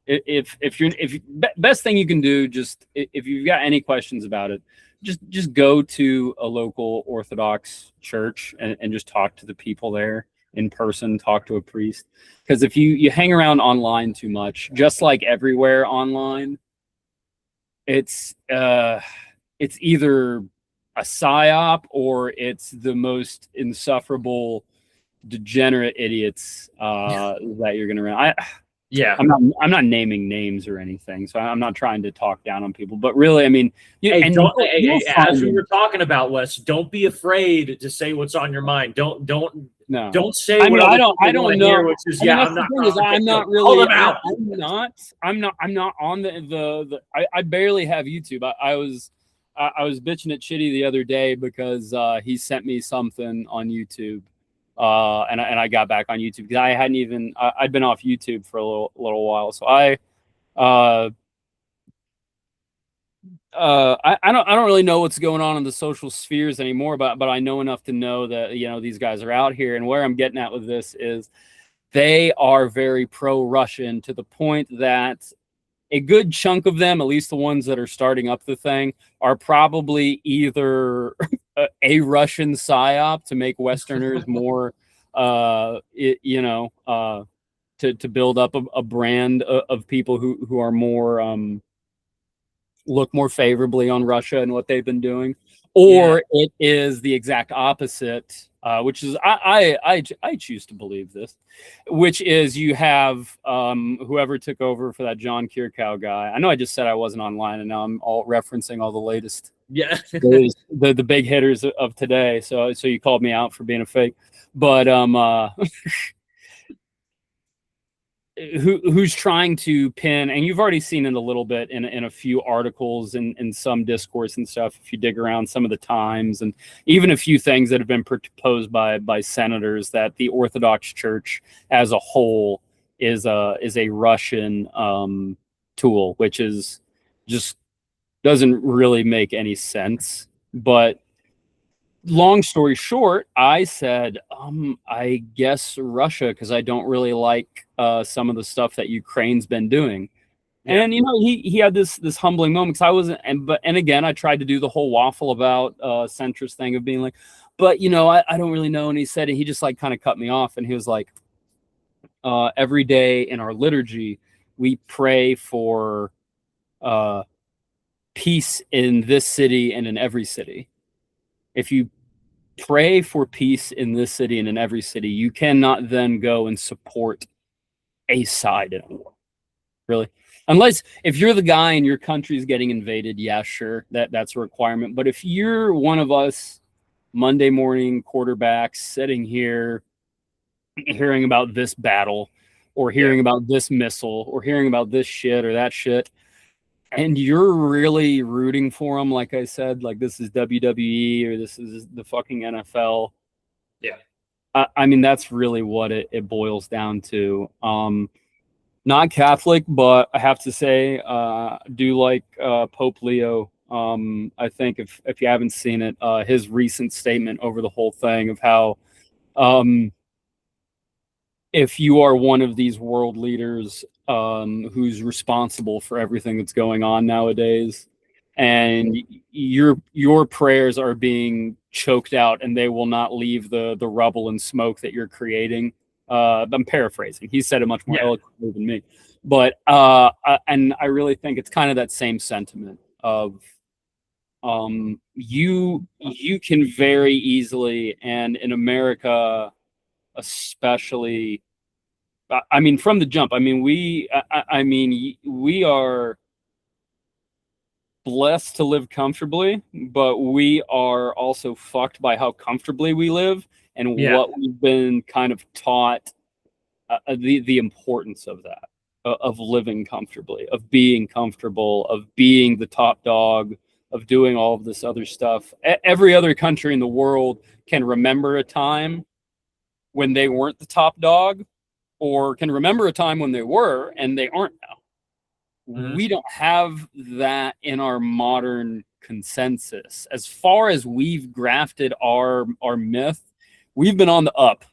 best thing you can do, just if you've got any questions about it, just go to a local Orthodox church and just talk to the people there in person, talk to a priest. Because if you hang around online too much, just like everywhere online, it's either a psyop or it's the most insufferable degenerate idiots that you're gonna run. I'm not naming names or anything, so I'm not trying to talk down on people. But really, I mean, as we were talking about, Wes, don't be afraid to say what's on your mind. Don't say. I don't know. Which is, I'm not really. I'm not on the. I barely have YouTube. I was bitching at Chitty the other day because he sent me something on YouTube. And I got back on YouTube because I hadn't even I'd been off YouTube for a little while, so I don't really know what's going on in the social spheres anymore, but I know enough to know that, you know, these guys are out here. And where I'm getting at with this is they are very pro-Russian to the point that a good chunk of them, at least the ones that are starting up the thing, are probably either a Russian psyop to make Westerners more, to build up a brand of people who are more, look more favorably on Russia and what they've been doing, or it is the exact opposite, which is I choose to believe this, which is you have whoever took over for that John Kirkow guy. I know I just said I wasn't online, and now I'm all referencing all the latest, the big hitters of today. So you called me out for being a fake, but who's trying to pin, and you've already seen it a little bit in a few articles and some discourse and stuff, if you dig around some of the Times, and even a few things that have been proposed by senators, that the Orthodox Church as a whole is a Russian tool, which is just doesn't really make any sense. But long story short, I said, I guess Russia, because I don't really like some of the stuff that Ukraine's been doing. Yeah. And, you know, he had this humbling moment, because I wasn't, and again, I tried to do the whole waffle about centrist thing of being like, but, you know, I don't really know. And he said, he just like kind of cut me off, and he was like, every day in our liturgy, we pray for peace in this city and in every city. If you pray for peace in this city and in every city, you cannot then go and support a side in a war. Really? Unless if you're the guy and your country's getting invaded, yeah, sure, that's a requirement. But if you're one of us Monday morning quarterbacks sitting here hearing about this battle, or hearing about this missile, or hearing about this shit or that shit, and you're really rooting for them, like I said, like this is WWE or this is the fucking NFL. Yeah. I mean, that's really what it boils down to. Not Catholic, but I have to say, do like Pope Leo. I think if you haven't seen it, his recent statement over the whole thing of how if you are one of these world leaders who's responsible for everything that's going on nowadays, and your prayers are being choked out and they will not leave the rubble and smoke that you're creating. I'm paraphrasing. He said it much more eloquently than me. But and I really think it's kind of that same sentiment of you can very easily, and in America especially, I mean, from the jump, I mean, we are blessed to live comfortably, but we are also fucked by how comfortably we live and what we've been kind of taught, the importance of that, of living comfortably, of being comfortable, of being the top dog, of doing all of this other stuff. Every other country in the world can remember a time when they weren't the top dog, or can remember a time when they were and they aren't now. We don't have that in our modern consensus. As far as we've grafted our myth, we've been on the up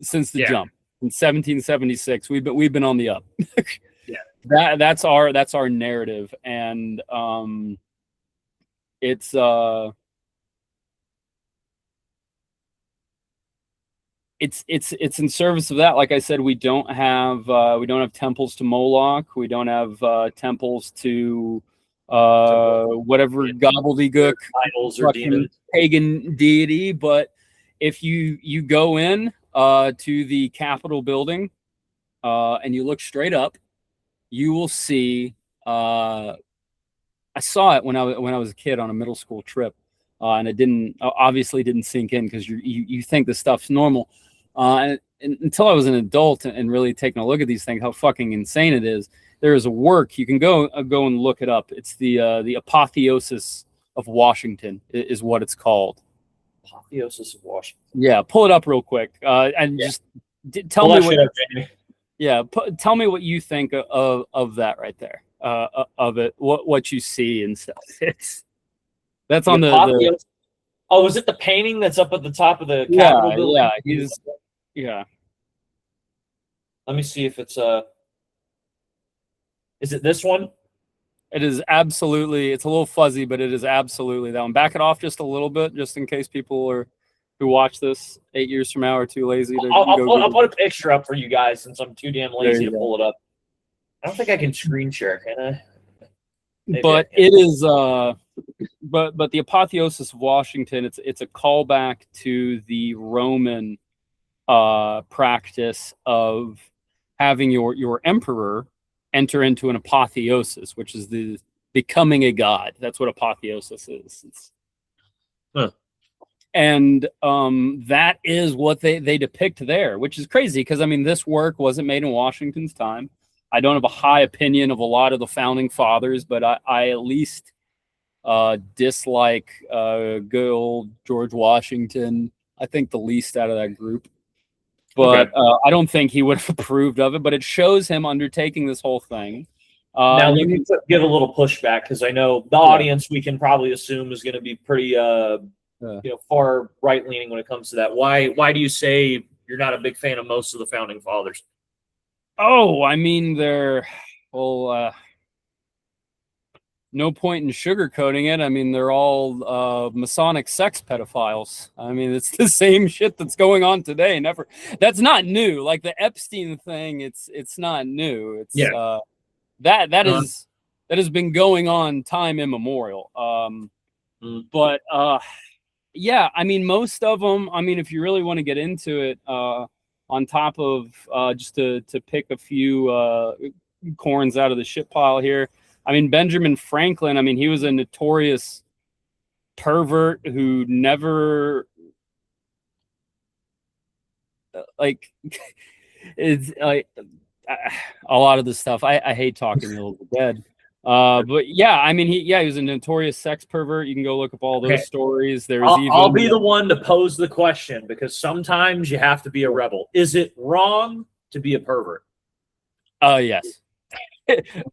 since the jump in 1776. We've been on the up. That's our narrative, and it's in service of that. Like I said, we don't have temples to Moloch. We don't have temples to whatever gobbledygook idols or demons, pagan deity. But if you go in to the Capitol building and you look straight up, you will see. I saw it when I was a kid on a middle school trip, and it obviously didn't sink in because you think this stuff's normal. And until I was an adult and really taking a look at these things, how fucking insane it is. There is a work you can go and look it up. It's the Apotheosis of Washington is what it's called. Apotheosis of Washington. Yeah, pull it up real quick and just tell me what. Tell me what you think of that right there. Of it, what you see and stuff. That's on the. Oh, is it the painting that's up at the top of the Capitol building? Yeah. Let me see if it's Is it this one? It is absolutely. It's a little fuzzy, but it is absolutely that one. Back it off just a little bit, just in case people who watch this 8 years from now are too lazy to. I'll put a picture up for you guys since I'm too damn lazy to pull it up. I don't think I can screen share, can I? But it is. But the Apotheosis of Washington, it's a callback to the Roman practice of having your emperor enter into an apotheosis, which is the becoming a god. That's what apotheosis is. And that is what they depict there, which is crazy because, I mean, this work wasn't made in Washington's time. I don't have a high opinion of a lot of the founding fathers, but I at least dislike good old George Washington. I think the least out of that group. But I don't think he would have approved of it, but it shows him undertaking this whole thing. Now, let me give a little pushback because I know the audience, we can probably assume, is going to be pretty far right-leaning when it comes to that. Why do you say you're not a big fan of most of the founding fathers? Oh, I mean, they're, no point in sugarcoating it. I mean, they're all Masonic sex pedophiles. I mean, it's the same shit that's going on today. That's not new. Like the Epstein thing, it's not new. It's that has been going on time immemorial. But yeah, I mean, most of them. I mean, if you really want to get into it, on top of just to pick a few corns out of the shit pile here. I mean, Benjamin Franklin, I mean, he was a notorious pervert who never, it's like a lot of the stuff. I hate talking a little dead. But yeah, I mean, he was a notorious sex pervert. You can go look up all those stories. I'll be the one to pose the question because sometimes you have to be a rebel. Is it wrong to be a pervert? Yes.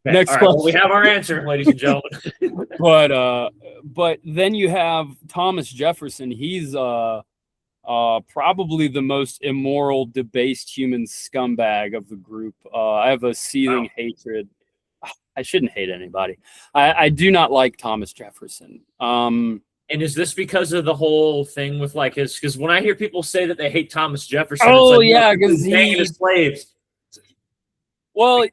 Next question. Well, we have our answer, ladies and gentlemen. But then you have Thomas Jefferson. He's probably the most immoral, debased human scumbag of the group. I have a seething hatred. I shouldn't hate anybody. I do not like Thomas Jefferson. And is this because of the whole thing with like his? Because when I hear people say that they hate Thomas Jefferson, because he's slaves. Well,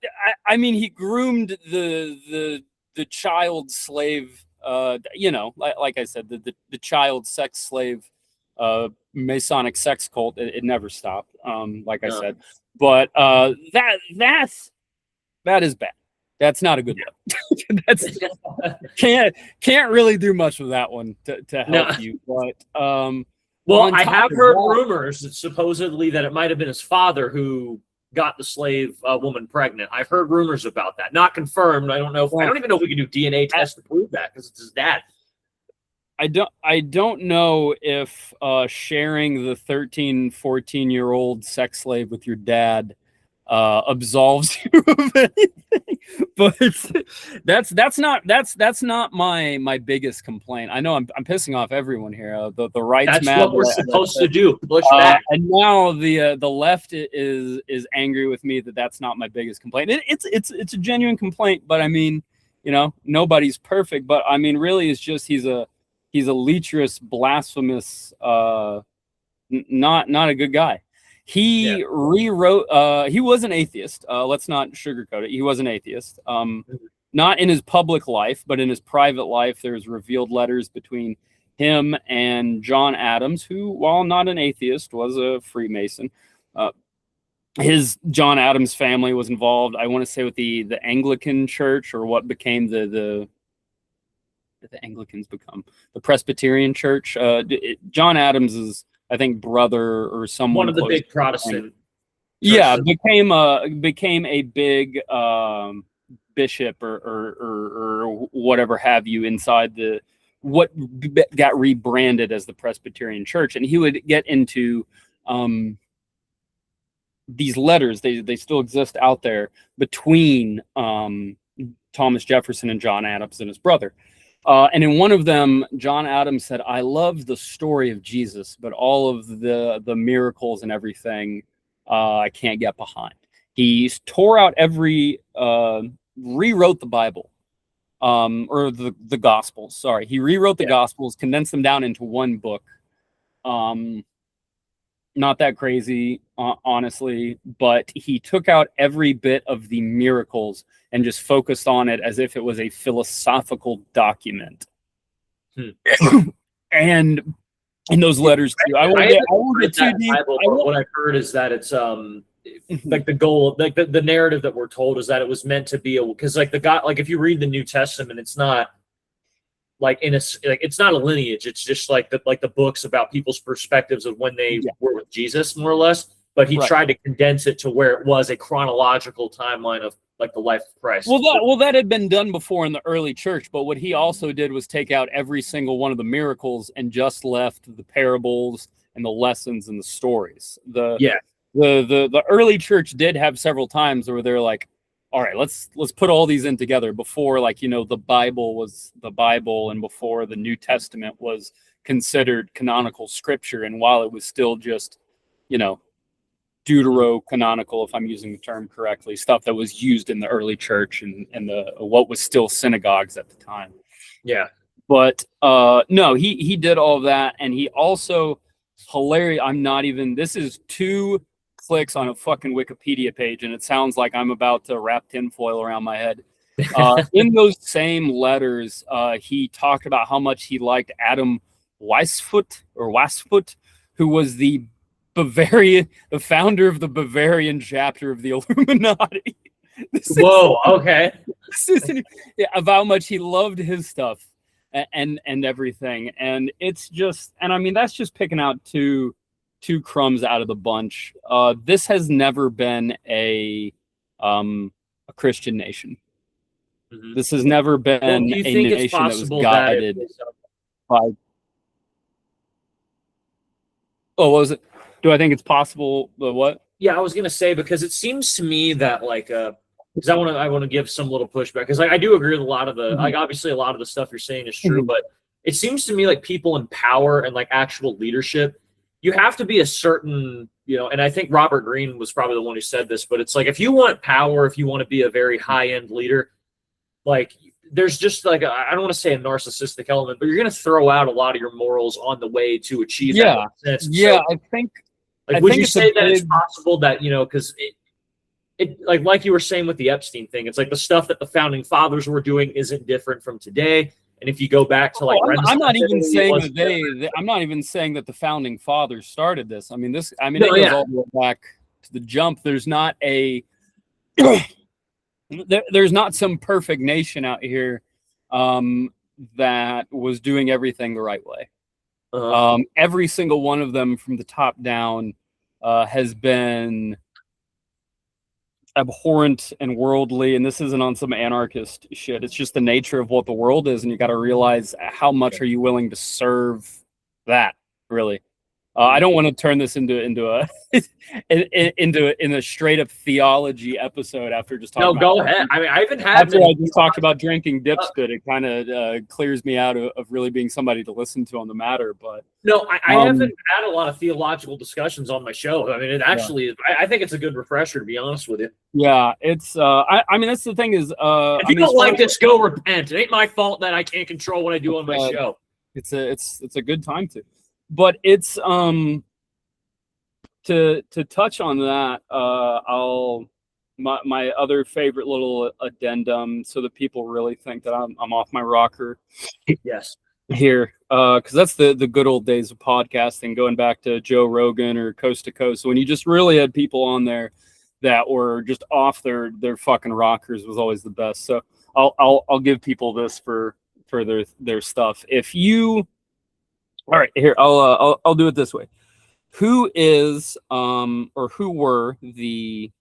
I mean, he groomed the child slave. Like I said, the child sex slave, Masonic sex cult. It never stopped. Like I said, but that is bad. That's not a good look. That's can't really do much with that one to help you. But well, I have heard rumors that supposedly that it might have been his father who got the slave woman pregnant. I've heard rumors about that, not confirmed. I don't know. I don't even know if we can do DNA tests to prove that because it's his dad. I don't know if sharing the 13, 14-year-old sex slave with your dad absolves you of anything, but that's not my biggest complaint. I know I'm pissing off everyone here. The right's That's mad. what we're supposed to do. Push back. And now the left is angry with me that's not my biggest complaint. It's a genuine complaint, but I mean, nobody's perfect. But I mean, really, it's just he's a lecherous, blasphemous, not a good guy. He rewrote. He was an atheist. Let's not sugarcoat it. He was an atheist. Not in his public life, but in his private life, there's revealed letters between him and John Adams, who, while not an atheist, was a Freemason. His John Adams family was involved, I want to say, with the Anglican Church, or what became the Anglicans become the Presbyterian Church. John Adams is, I think, brother or someone. One of the big Protestant. Yeah, became a big bishop or whatever have you inside what got rebranded as the Presbyterian Church, and he would get into these letters. They still exist out there between Thomas Jefferson and John Adams and his brother. And in one of them, John Adams said, "I love the story of Jesus, but all of the miracles and everything, I can't get behind." He tore out rewrote the Bible, or the Gospels. Sorry, he rewrote the Gospels, condensed them down into one book. Not that crazy, honestly, but he took out every bit of the miracles and just focused on it as if it was a philosophical document. And in those letters too, I won't get too deep. What I've heard is that it's like the goal, like the narrative that we're told is that it was meant to be because like if you read the New Testament, it's not like it's not a lineage. It's just like the books about people's perspectives of when they were with Jesus, more or less. But he tried to condense it to where it was a chronological timeline of like the life of Christ. Well, that had been done before in the early church, but what he also did was take out every single one of the miracles and just left the parables and the lessons and the stories. The early church did have several times where they're like, all right, let's put all these in together before, like, the Bible was the Bible and before the New Testament was considered canonical scripture. And while it was still just, deuterocanonical, if I'm using the term correctly, stuff that was used in the early church and what was still synagogues at the time. Yeah. But no, he did all of that. And he also, hilarious, this is 2 clicks on a fucking Wikipedia page, and it sounds like I'm about to wrap tinfoil around my head. In those same letters, he talked about how much he liked Adam Weishaupt, who was the founder of the Bavarian chapter of the Illuminati. Okay. Of how much he loved his stuff and everything. And it's just, and I mean, that's just picking out two crumbs out of the bunch. This has never been a Christian nation. Mm-hmm. This has never been a nation that was guided by. Oh, what was it? Do I think it's possible? What? Yeah, I was gonna say, because it seems to me that because I want to give some little pushback, because I do agree with a lot of the obviously a lot of the stuff you're saying is true, but it seems to me like people in power and like actual leadership, you have to be a certain, and I think Robert Greene was probably the one who said this, but it's like, if you want power, if you want to be a very high-end leader, like there's just like I don't want to say a narcissistic element, but you're going to throw out a lot of your morals on the way to achieve that. Yeah, I think. Would you say that it's possible that, because it like you were saying with the Epstein thing, it's like the stuff that the founding fathers were doing isn't different from today. And if you go back to I'm not even saying that I'm not even saying that the founding fathers started this. I mean, it goes all the way back to the jump. There's not there's not some perfect nation out here that was doing everything the right way. Every single one of them from the top down has been abhorrent and worldly, and this isn't on some anarchist shit. It's just the nature of what the world is, and you got to realize how much are you willing to serve that, really. I don't want to turn this into a in a straight up theology episode after just talking. No, go ahead. I mean, I haven't had. After I just talked about drinking dipspit, it kind of clears me out of really being somebody to listen to on the matter. But no, I haven't had a lot of theological discussions on my show. I mean, it actually, I think it's a good refresher, to be honest with you. Yeah, it's. I mean, that's the thing is, if you don't like this, go repent. It ain't my fault that I can't control what I do on my show. It's a good time to. But it's to touch on that, my other favorite little addendum, so that people really think that I'm off my rocker. Yes. Here, because that's the good old days of podcasting, going back to Joe Rogan or Coast to Coast. So when you just really had people on there that were just off their fucking rockers, was always the best. So I'll give people this for their stuff. If you. All right, here I'll do it this way. Who is or who were the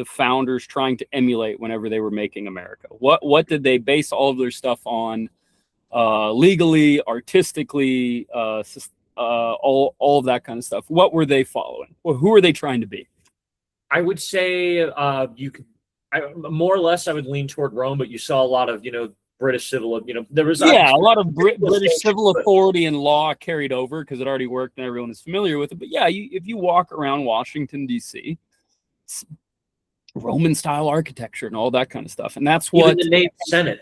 founders trying to emulate whenever they were making America? What did they base all of their stuff on? Legally, artistically, all of that kind of stuff. What were they following? Well, who are they trying to be? I would say more or less I would lean toward Rome, but you saw a lot of British civil, there was a lot of British civil authority and law carried over because it already worked and everyone is familiar with it. But yeah, if you walk around Washington D.C., Roman style architecture and all that kind of stuff, and that's what even the name Senate,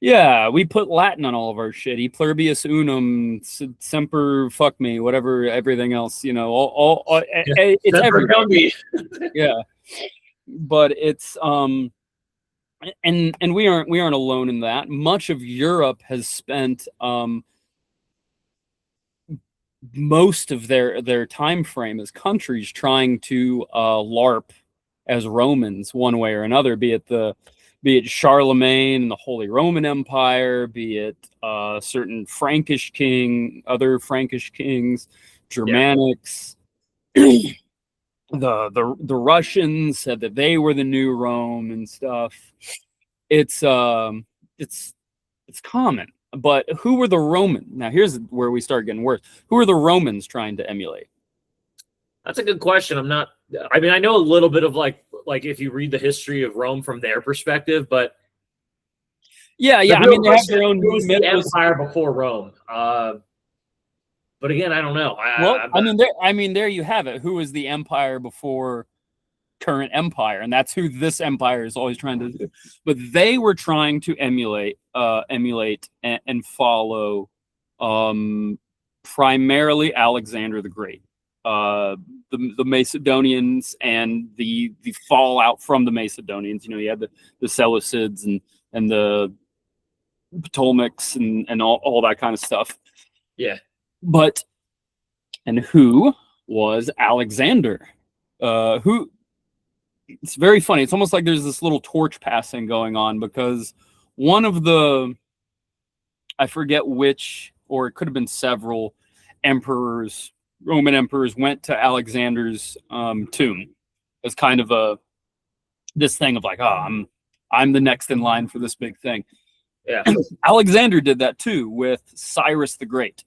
Yeah, we put Latin on all of our shit. E pluribus unum, semper, fuck me, whatever, everything else. All it's everything. Yeah, but it's and we aren't alone in that. Much of Europe has spent most of their time frame as countries trying to LARP as Romans one way or another, be it Charlemagne and the Holy Roman Empire, be it certain Frankish other Frankish kings, Germanics. Yeah. The Russians said that they were the new Rome and stuff. It's common. But who were the Romans? Now here's where we start getting worse. Who are the Romans trying to emulate? That's a good question. I know a little bit of like if you read the history of Rome from their perspective, but yeah. I mean, they have their own the empire before Rome. But again, I don't know. There you have it. Who was the empire before current empire? And that's who this empire is always trying to do. But they were trying to emulate and follow primarily Alexander the Great. The Macedonians and the fallout from the Macedonians. You had the Seleucids and the Ptolemies and all that kind of stuff. Yeah. And who was Alexander? Who? It's very funny. It's almost like there's this little torch passing going on, because one of I forget which, or it could have been several emperors, Roman emperors, went to Alexander's tomb as kind of this thing of like, I'm the next in line for this big thing. Yeah. Alexander did that too with Cyrus the Great.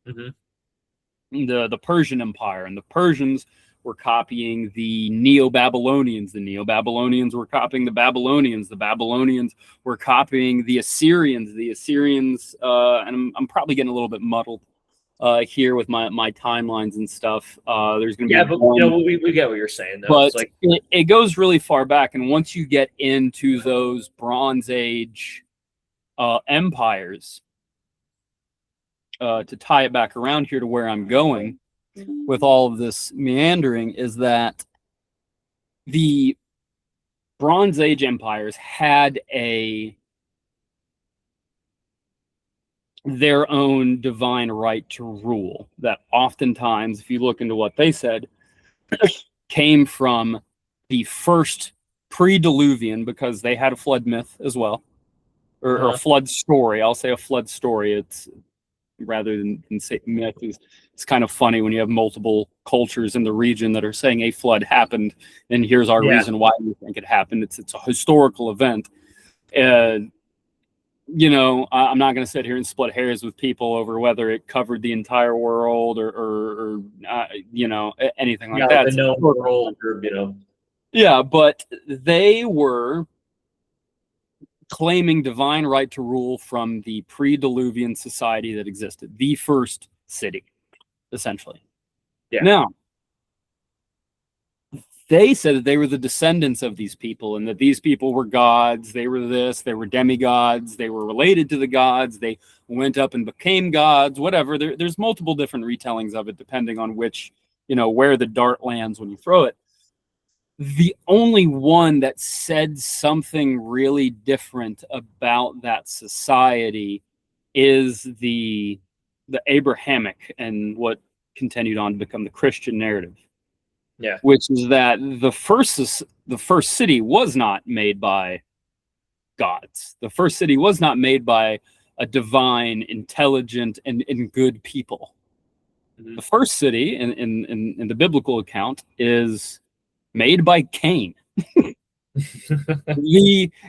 Mm-hmm. The Persian Empire, and the Persians were copying the Neo-Babylonians. The Neo-Babylonians were copying the Babylonians. The Babylonians were copying the Assyrians. The Assyrians, and I'm probably getting a little bit muddled here with my timelines and stuff. There's going to be but we get what you're saying though. But it's like it goes really far back, and once you get into those Bronze Age empires, to tie it back around here to where I'm going with all of this meandering, is that the Bronze Age empires had their own divine right to rule that oftentimes, if you look into what they said, came from the first pre-Diluvian, because they had a flood myth as well, or a flood story. I'll say a flood story. rather than say myth. It's kind of funny when you have multiple cultures in the region that are saying a flood happened, and here's our reason why we think it happened. It's a historical event. You know, I'm not going to sit here and split hairs with people over whether it covered the entire world or you know, anything like that. The known world, or, you know. Yeah, but they were claiming divine right to rule from the pre-Diluvian society that existed, the first city, essentially. Yeah. Now, they said that they were the descendants of these people and that these people were gods. They were this, they were demigods. They were related to the gods. They went up and became gods, whatever. There's multiple different retellings of it, depending on which, you know, where the dart lands when you throw it. The only one that said something really different about that society is the Abrahamic and what continued on to become the Christian narrative. Yeah. Which is that the first city was not made by gods. The first city was not made by a divine, intelligent, and good people. Mm-hmm. The first city in the biblical account is made by Cain.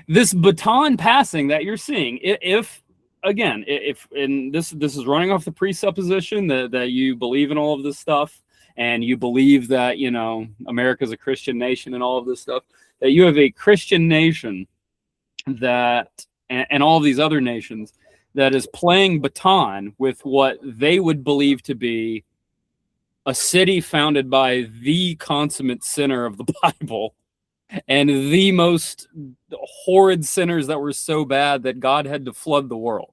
This baton passing that you're seeing, if this is running off the presupposition that you believe in all of this stuff, and you believe that, you know, America's a Christian nation and all of this stuff, that you have a Christian nation that, and all of these other nations, that is playing baton with what they would believe to be a city founded by the consummate sinner of the Bible and the most horrid sinners that were so bad that God had to flood the world.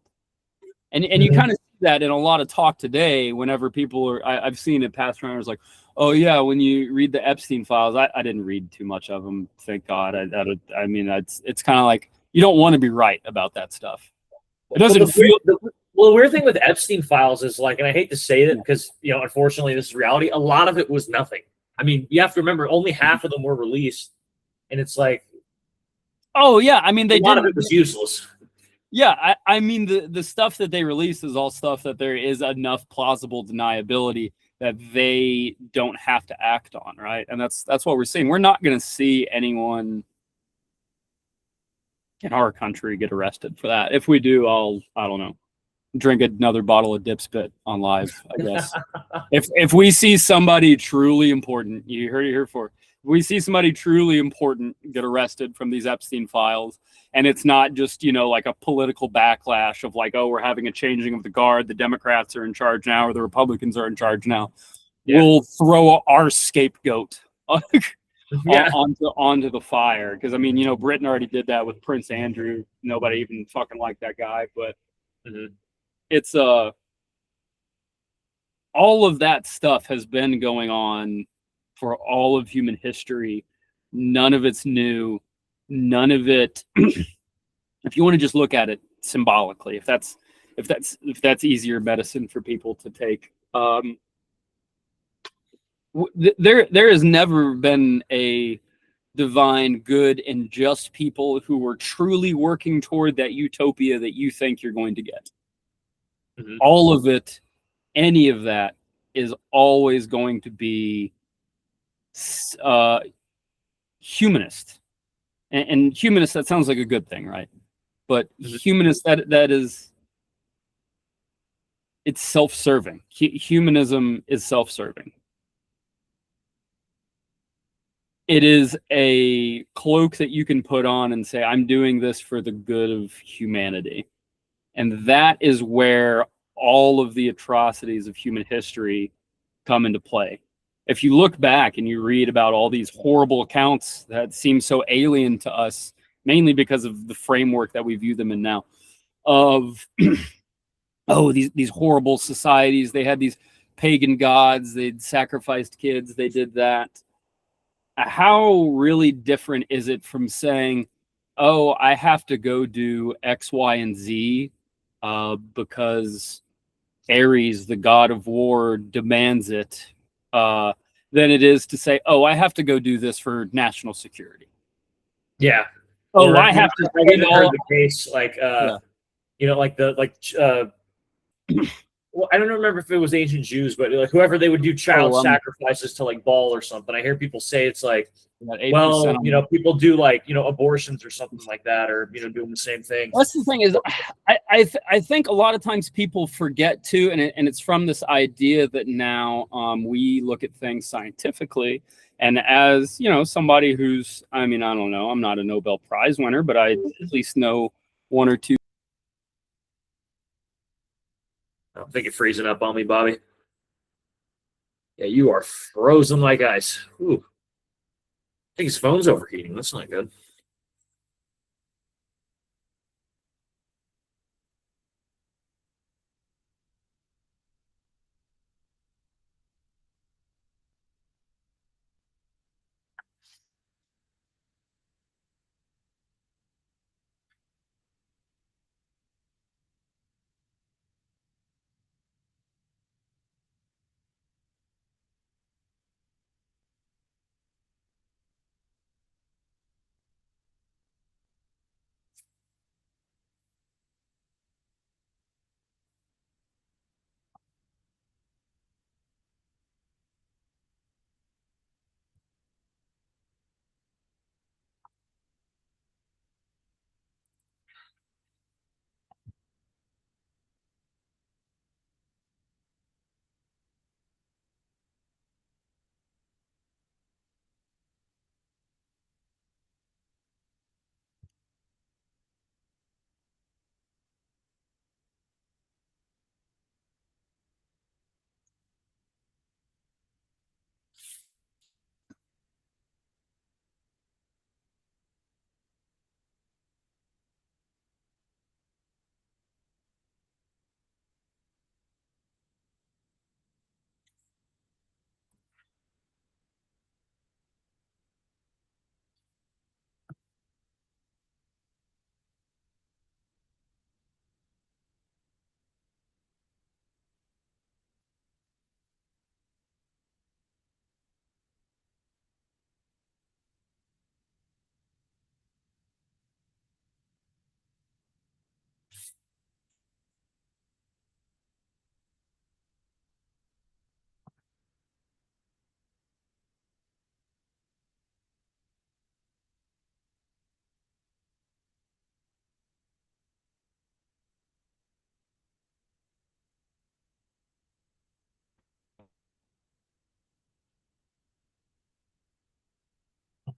And you kind of see that in a lot of talk today whenever people are, I've seen it passed around, it's like, oh yeah, when you read the Epstein files, I didn't read too much of them, thank God. I mean, it's kind of like, you don't want to be right about that stuff. It doesn't feel... Well, the weird thing with Epstein files is, like, and I hate to say it because, you know, unfortunately this is reality, a lot of it was nothing. I mean, you have to remember only half of them were released, and it's like, oh yeah, I mean, a lot of it was useless. Yeah, I mean, the stuff that they release is all stuff that there is enough plausible deniability that they don't have to act on, right? And that's what we're seeing. We're not going to see anyone in our country get arrested for that. If we do, I don't know, drink another bottle of dip spit on live, I guess. if we see somebody truly important, you heard it here for. If we see somebody truly important get arrested from these Epstein files, and it's not just, you know, like a political backlash of like, oh, we're having a changing of the guard, the Democrats are in charge now, or the Republicans are in charge now. Yeah. We'll throw our scapegoat onto the fire. Because, I mean, you know, Britain already did that with Prince Andrew. Nobody even fucking liked that guy. But it's all of that stuff has been going on for all of human history. None of it's new. None of it, if you want to just look at it symbolically, if that's easier medicine for people to take, there has never been a divine, good, and just people who were truly working toward that utopia that you think you're going to get. Mm-hmm. All of it, any of that, is always going to be humanist. And humanist, that sounds like a good thing, right? But humanist, that is, it's self-serving. Humanism is self-serving. It is a cloak that you can put on and say, I'm doing this for the good of humanity. And that is where all of the atrocities of human history come into play. If you look back and you read about all these horrible accounts that seem so alien to us, mainly because of the framework that we view them in now, of, oh, these horrible societies, they had these pagan gods, they'd sacrificed kids, they did that. How really different is it from saying, oh, I have to go do X, Y, and Z because Ares, the god of war, demands it, than it is to say, oh, I have to go do this for national security. Yeah. Oh, I have to. I heard the case, like, you know, like well, I don't remember if it was ancient Jews, but like whoever they would do child Oh, sacrifices to like Baal or something. I hear people say it's like, About 8% well, on you know, people do like, you know, abortions or something like that, or, you know, doing the same thing. That's the thing is, I think a lot of times people forget to, and it's from this idea that now we look at things scientifically, and as you know, somebody who's, I mean, I don't know, I'm not a Nobel Prize winner, but I at least know one or two. I don't think you're freezing up on me, Bobby. Yeah, you are frozen like ice. Ooh. I think his phone's overheating. That's not good.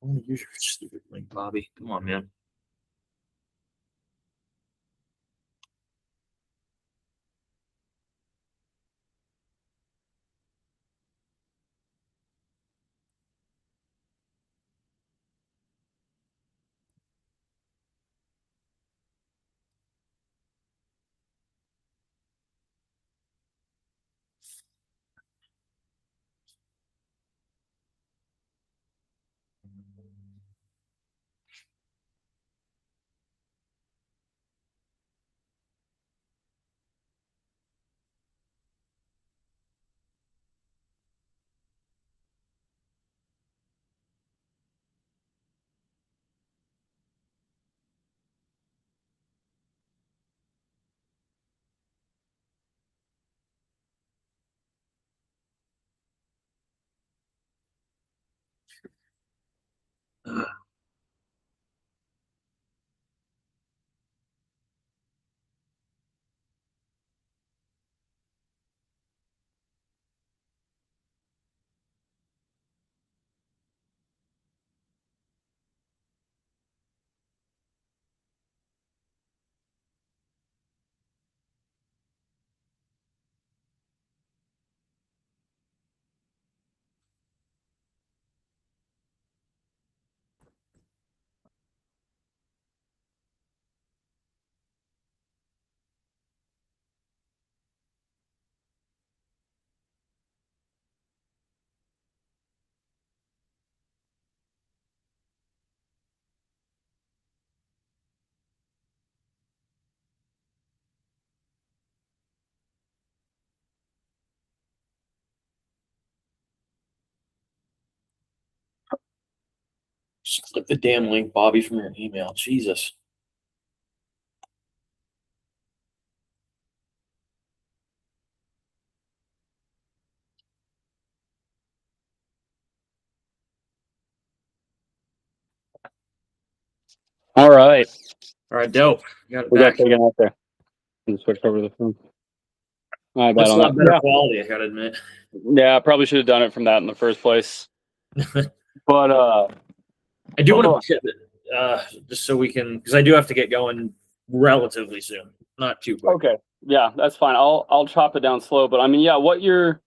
Use your stupid link, Bobby. Come on, man. Just click the damn link, Bobby, from your email. Jesus. All right. All right, dope. You got it We got back. taken out there. Just switch over to the phone. My bad Looks a on lot that. better quality, I gotta admit. Yeah, I probably should have done it from that in the first place. But I do want to pivot, just so we can, because I do have to get going relatively soon, not too quick. okay. Yeah, that's fine. I'll chop it down slow. But I mean, yeah, what you're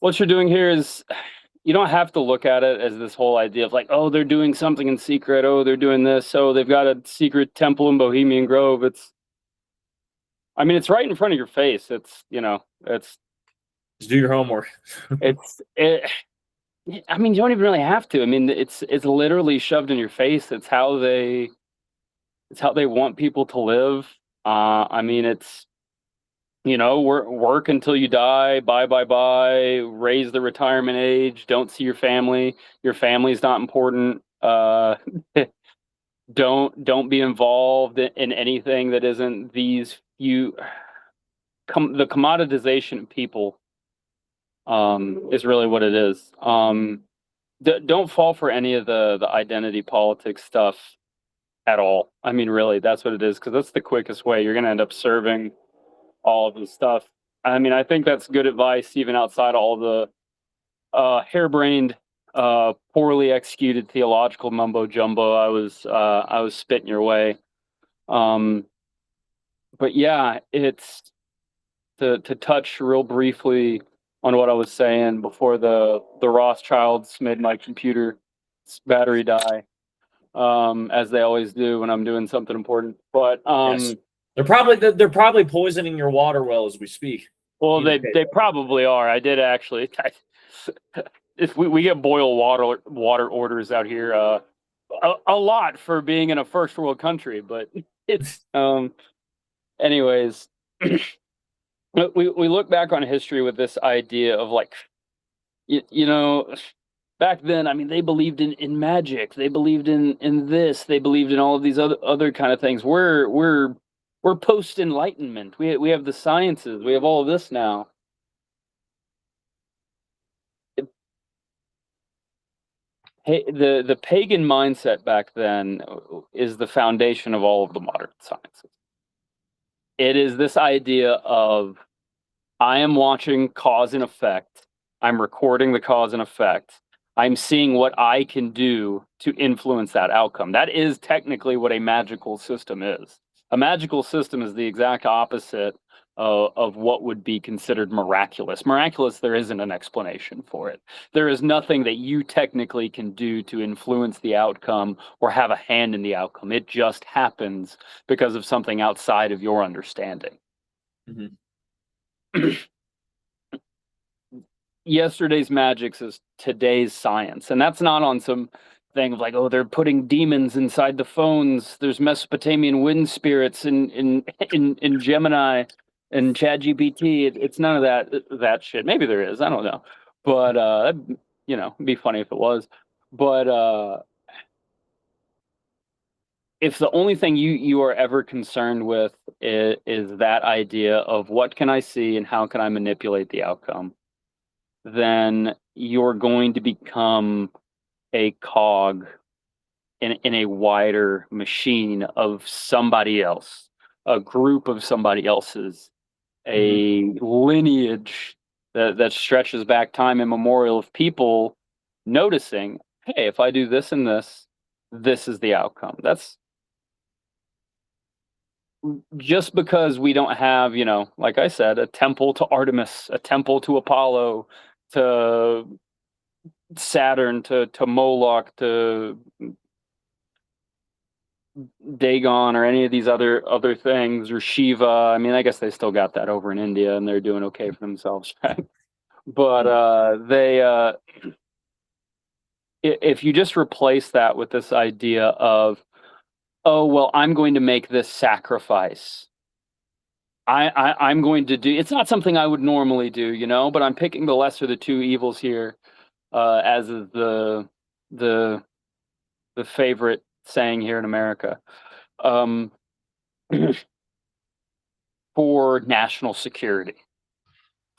doing here is you don't have to look at it as this whole idea of like, oh, they're doing something in secret. Oh, they're doing this. Oh, they've got a secret temple in Bohemian Grove. It's right in front of your face. It's, it's Just do your homework. I mean, you don't even really have to. I mean, it's literally shoved in your face. It's how they want people to live. I mean, it's, work until you die, bye, raise the retirement age, don't see your family. Your family's not important. Don't be involved in anything that isn't the commoditization of people is really what it is. Don't fall for any of the identity politics stuff at all. I mean, really, that's what it is, because that's the quickest way. You're going to end up serving all of this stuff. I mean, I think that's good advice, even outside all the harebrained, poorly executed theological mumbo jumbo I was spitting your way. But yeah, it's to touch real briefly on what I was saying before the Rothschilds made my computer's battery die, as they always do when I'm doing something important. But Yes. They're probably poisoning your water well as we speak. well, they probably are. I did actually. If we get boil water orders out here, a lot for being in a first world country, but it's anyways. We look back on history with this idea of like, back then, I mean, they believed in magic, they believed in this, they believed in all of these other kind of things. We're post Enlightenment. We have the sciences. We have all of this now. The pagan mindset back then is the foundation of all of the modern sciences. It is this idea of, I am watching cause and effect. I'm recording the cause and effect. I'm seeing what I can do to influence that outcome. That is technically what a magical system is. A magical system is the exact opposite of what would be considered miraculous. Miraculous, there isn't an explanation for it. There is nothing that you technically can do to influence the outcome or have a hand in the outcome. It just happens because of something outside of your understanding. Mm-hmm. Yesterday's magic is today's science, and that's not on some thing of like, oh, they're putting demons inside the phones. There's Mesopotamian wind spirits in Gemini and ChatGPT. It's none of that shit. Maybe there is. I don't know, but it'd be funny if it was. But if the only thing you are ever concerned with is that idea of what can I see and how can I manipulate the outcome, then you're going to become a cog in a wider machine of somebody else, a group of somebody else's, a lineage that stretches back time immemorial of people noticing, hey, if I do this and this is the outcome. That's just because we don't have, like I said, a temple to Artemis, a temple to Apollo, to Saturn, to Moloch, to Dagon, or any of these other things, or Shiva. I mean, I guess they still got that over in India, and they're doing okay for themselves, right? But if you just replace that with this idea of, oh, well, I'm going to make this sacrifice. I'm going to do. It's not something I would normally do, but I'm picking the lesser of the two evils here, as is the favorite saying here in America, for national security,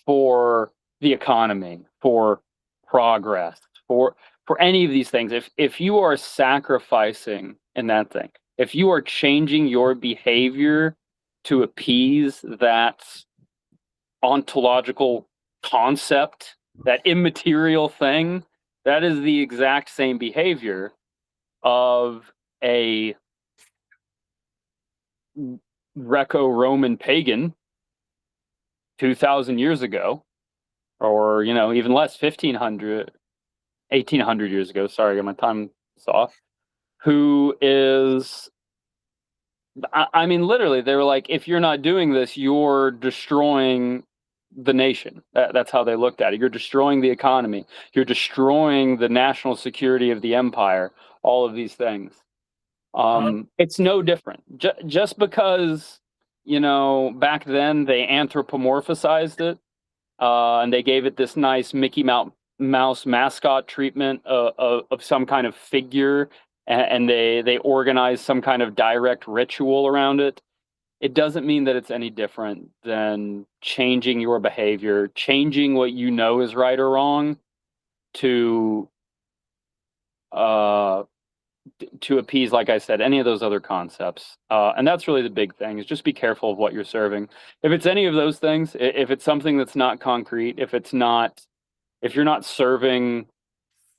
for the economy, for progress, for any of these things. If you are sacrificing in that thing, if you are changing your behavior to appease that ontological concept, that immaterial thing, that is the exact same behavior of a Greco-Roman pagan 2,000 years ago, or, even less, 1,500, 1,800 years ago. Sorry, I got my time off. Who is, I mean, literally, they were like, if you're not doing this, you're destroying the nation. That's how they looked at it. You're destroying the economy. You're destroying the national security of the empire. All of these things. It's no different. Just because, back then they anthropomorphized it, and they gave it this nice Mickey Mouse mascot treatment of some kind of figure, and they organized some kind of direct ritual around it. It doesn't mean that it's any different than changing your behavior, changing what you know is right or wrong to appease, like I said, any of those other concepts. And that's really the big thing, is just be careful of what you're serving. If it's any of those things, if it's something that's not concrete, if you're not serving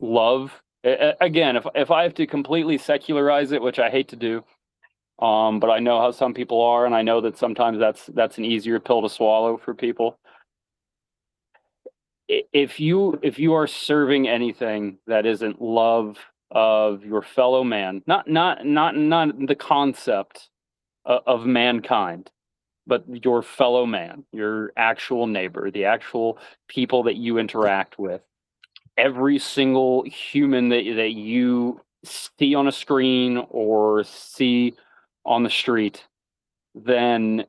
love, again, if I have to completely secularize it, which I hate to do, but I know how some people are, and I know that sometimes that's an easier pill to swallow for people. If you are serving anything that isn't love of your fellow man, not the concept of mankind, but your fellow man, your actual neighbor, the actual people that you interact with, every single human that you see on a screen or see on the street, then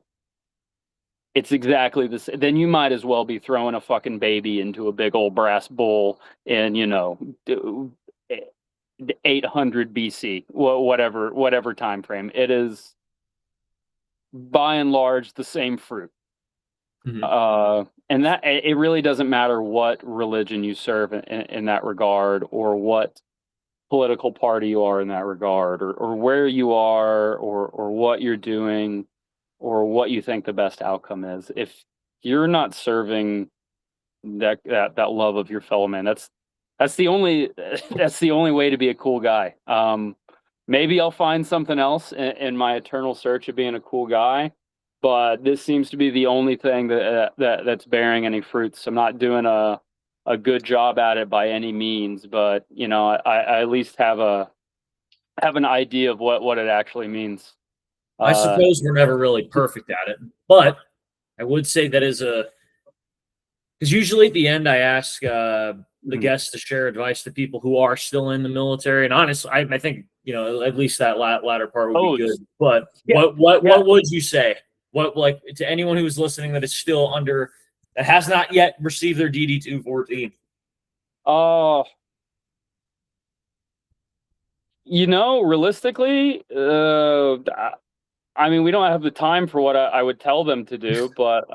it's exactly this. Then you might as well be throwing a fucking baby into a big old brass bowl in 800 BC, whatever time frame. It is by and large the same fruit. Mhm. And that it really doesn't matter what religion you serve in that regard, or what political party you are in that regard, or where you are, or what you're doing, or what you think the best outcome is. If you're not serving that love of your fellow man, that's the only way to be a cool guy. Maybe I'll find something else in my eternal search of being a cool guy, but this seems to be the only thing that's bearing any fruits. I'm not doing a good job at it by any means, but I at least have an idea of what it actually means. I suppose we're never really perfect at it, but I would say that because usually at the end I ask the guests to share advice to people who are still in the military, and honestly, I think at least that latter part would be good. But yeah, what would you say? What, like, to anyone who's listening that is still that has not yet received their DD 214? Realistically, I mean, we don't have the time for what I would tell them to do, but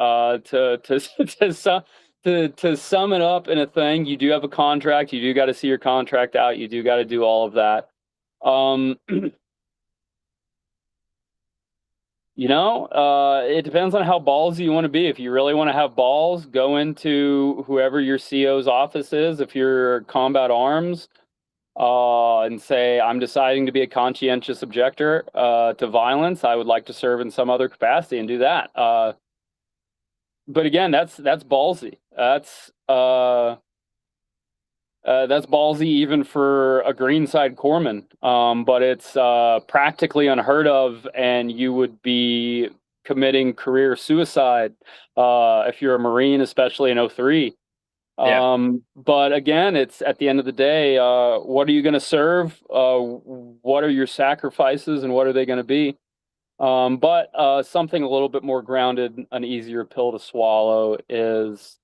to sum it up in a thing, you do have a contract. You do got to see your contract out. You do got to do all of that. It depends on how ballsy you want to be. If you really want to have balls, go into whoever your CO's office is. If you're combat arms, and say, I'm deciding to be a conscientious objector to violence. I would like to serve in some other capacity, and do that. But again, that's ballsy. That's ballsy even for a Greenside corpsman. But it's practically unheard of, and you would be committing career suicide if you're a Marine, especially in 03. Yeah. But again, it's at the end of the day, what are you going to serve? What are your sacrifices, and what are they going to be? But something a little bit more grounded, an easier pill to swallow, is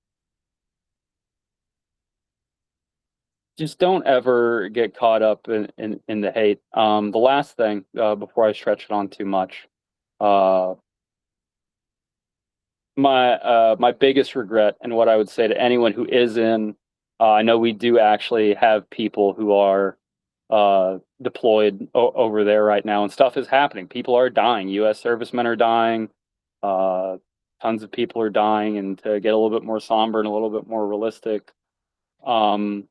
just don't ever get caught up in the hate. The last thing, before I stretch it on too much, my biggest regret, and what I would say to anyone who is in, I know we do actually have people who are deployed over there right now, and stuff is happening. People are dying. U.S. servicemen are dying. Tons of people are dying, and to get a little bit more somber and a little bit more realistic, they're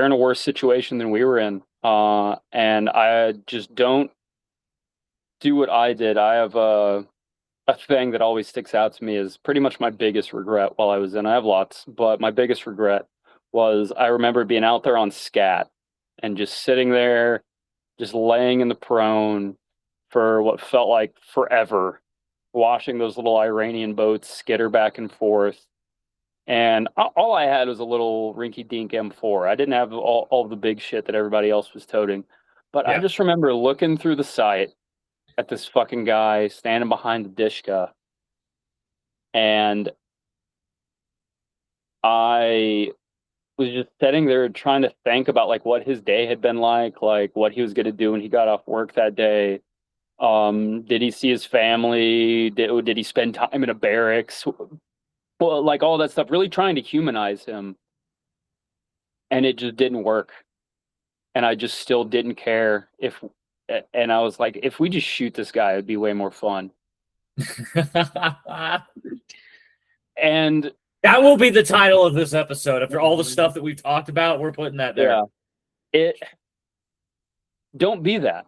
in a worse situation than we were in, and I just don't do what I did. I have a thing that always sticks out to me is pretty much my biggest regret while I was in. I have lots, but my biggest regret was I remember being out there on scat and just sitting there, just laying in the prone for what felt like forever, watching those little Iranian boats skitter back and forth. And all I had was a little rinky-dink M4. I didn't have all the big shit that everybody else was toting. But I just remember looking through the sight at this fucking guy standing behind the Dishka. And I was just sitting there trying to think about like what his day had been like what he was going to do when he got off work that day. Did he see his family? Did he spend time in a barracks? Well, like all that stuff, really trying to humanize him. And it just didn't work. And I just still didn't care and I was like, if we just shoot this guy, it'd be way more fun. And that will be the title of this episode. After all the stuff that we've talked about, we're putting that there. Yeah. Don't be that.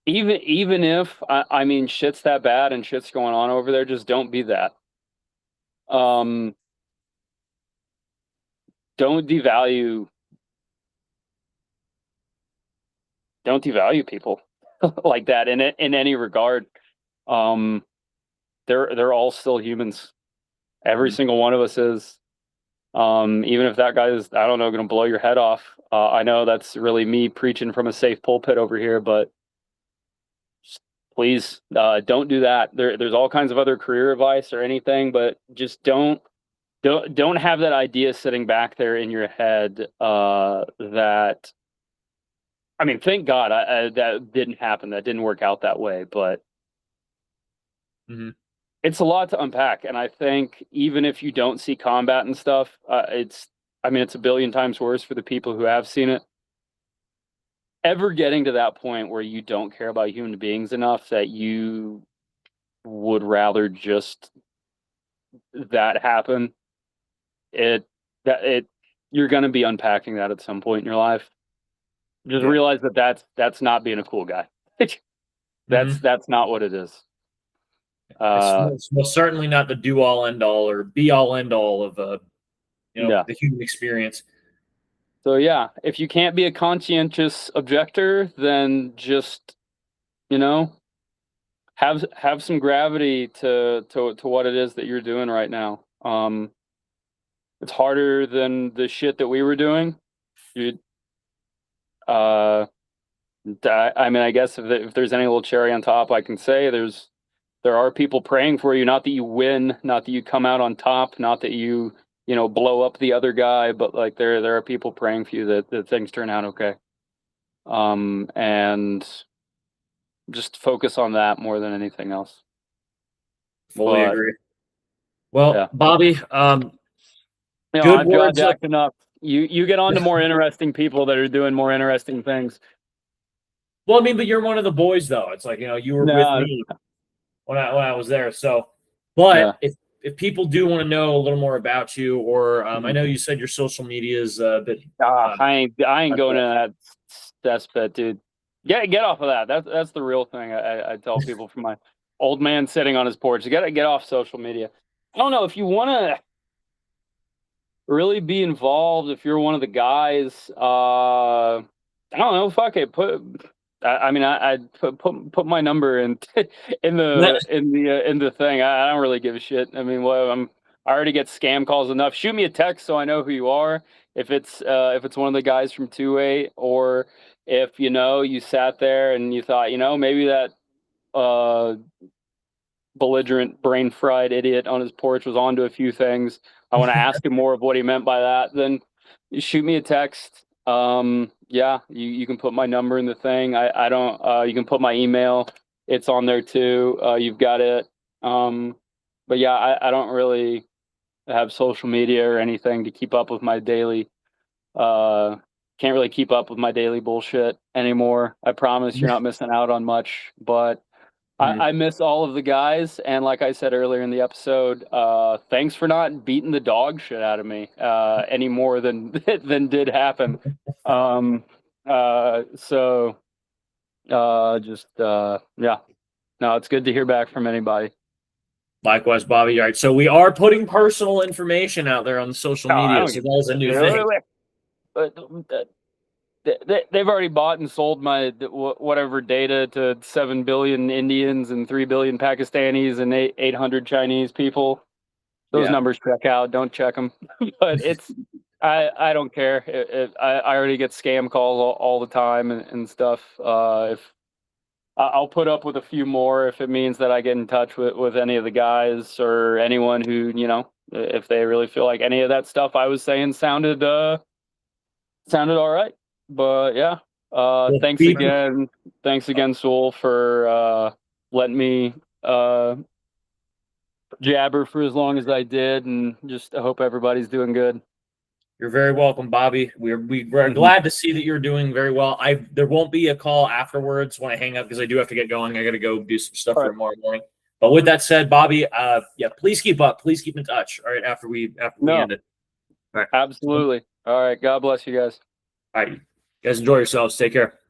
Even if I mean shit's that bad and shit's going on over there, just don't be that. Don't devalue people like that in any regard. They're all still humans. Every single one of us is. Even if that guy is, I don't know, going to blow your head off. I know that's really me preaching from a safe pulpit over here, but please don't do that. There's all kinds of other career advice or anything, but just don't have that idea sitting back there in your head that. I mean, thank God that didn't happen. That didn't work out that way, but it's a lot to unpack. And I think even if you don't see combat and stuff, it's a billion times worse for the people who have seen it. Ever getting to that point where you don't care about human beings enough that you would rather just that happen, you're going to be unpacking that at some point in your life. Just realize that's not being a cool guy. That's not what it is. It's most certainly not the do all end all or be all end all of the human experience. So yeah, if you can't be a conscientious objector, then just have some gravity to what it is that you're doing right now. It's harder than the shit that we were doing. I guess if there's any little cherry on top, I can say there are people praying for you. Not that you win, not that you come out on top, not that you blow up the other guy, but like there are people praying for you that things turn out okay. And just focus on that more than anything else. Fully agree. Well, Bobby, good words. Enough. You get on to more interesting people that are doing more interesting things. Well, I mean, but you're one of the boys, though. It's like, you were with me when I was there. So, but if people do want to know a little more about you, or I know you said your social media is a bit. I ain't going to that cesspit, dude. Get off of that. That's the real thing. I tell people from my old man sitting on his porch. You got to get off social media. I don't know if you want to really be involved. If you're one of the guys, I don't know. Fuck it. I'd put my number in the thing. I don't really give a shit. I mean, I already get scam calls enough. Shoot me a text so I know who you are. If it's one of the guys from 2-8, or if you sat there and you thought maybe that belligerent brain fried idiot on his porch was onto a few things. I want to ask him more of what he meant by that. Then you shoot me a text. You can put my number in the thing. I don't. You can put my email. It's on there too. You've got it. But yeah, I don't really have social media or anything to keep up with my daily can't really keep up with my daily bullshit anymore. I promise you're not missing out on much, but I miss all of the guys. And like I said earlier in the episode, thanks for not beating the dog shit out of me any more than did happen. Yeah. No, it's good to hear back from anybody. Likewise, Bobby. All right, so we are putting personal information out there on social media, so that is a new thing. But they've already bought and sold my whatever data to 7 billion Indians and 3 billion Pakistanis and 800 Chinese people. Those numbers check out. Don't check them. But I don't care. I already get scam calls all the time and stuff. If I'll put up with a few more if it means that I get in touch with any of the guys or anyone who, if they really feel like any of that stuff I was saying sounded all right. But yeah, thanks again, Sewell, for letting me jabber for as long as I did, and just I hope everybody's doing good. You're very welcome, Bobby. We're glad to see that you're doing very well. There won't be a call afterwards when I hang up because I do have to get going. I got to go do some stuff for tomorrow morning. But with that said, Bobby, please keep up. Please keep in touch. All right, after we end it. All right. Absolutely. All right. God bless you guys. All right. You guys enjoy yourselves. Take care.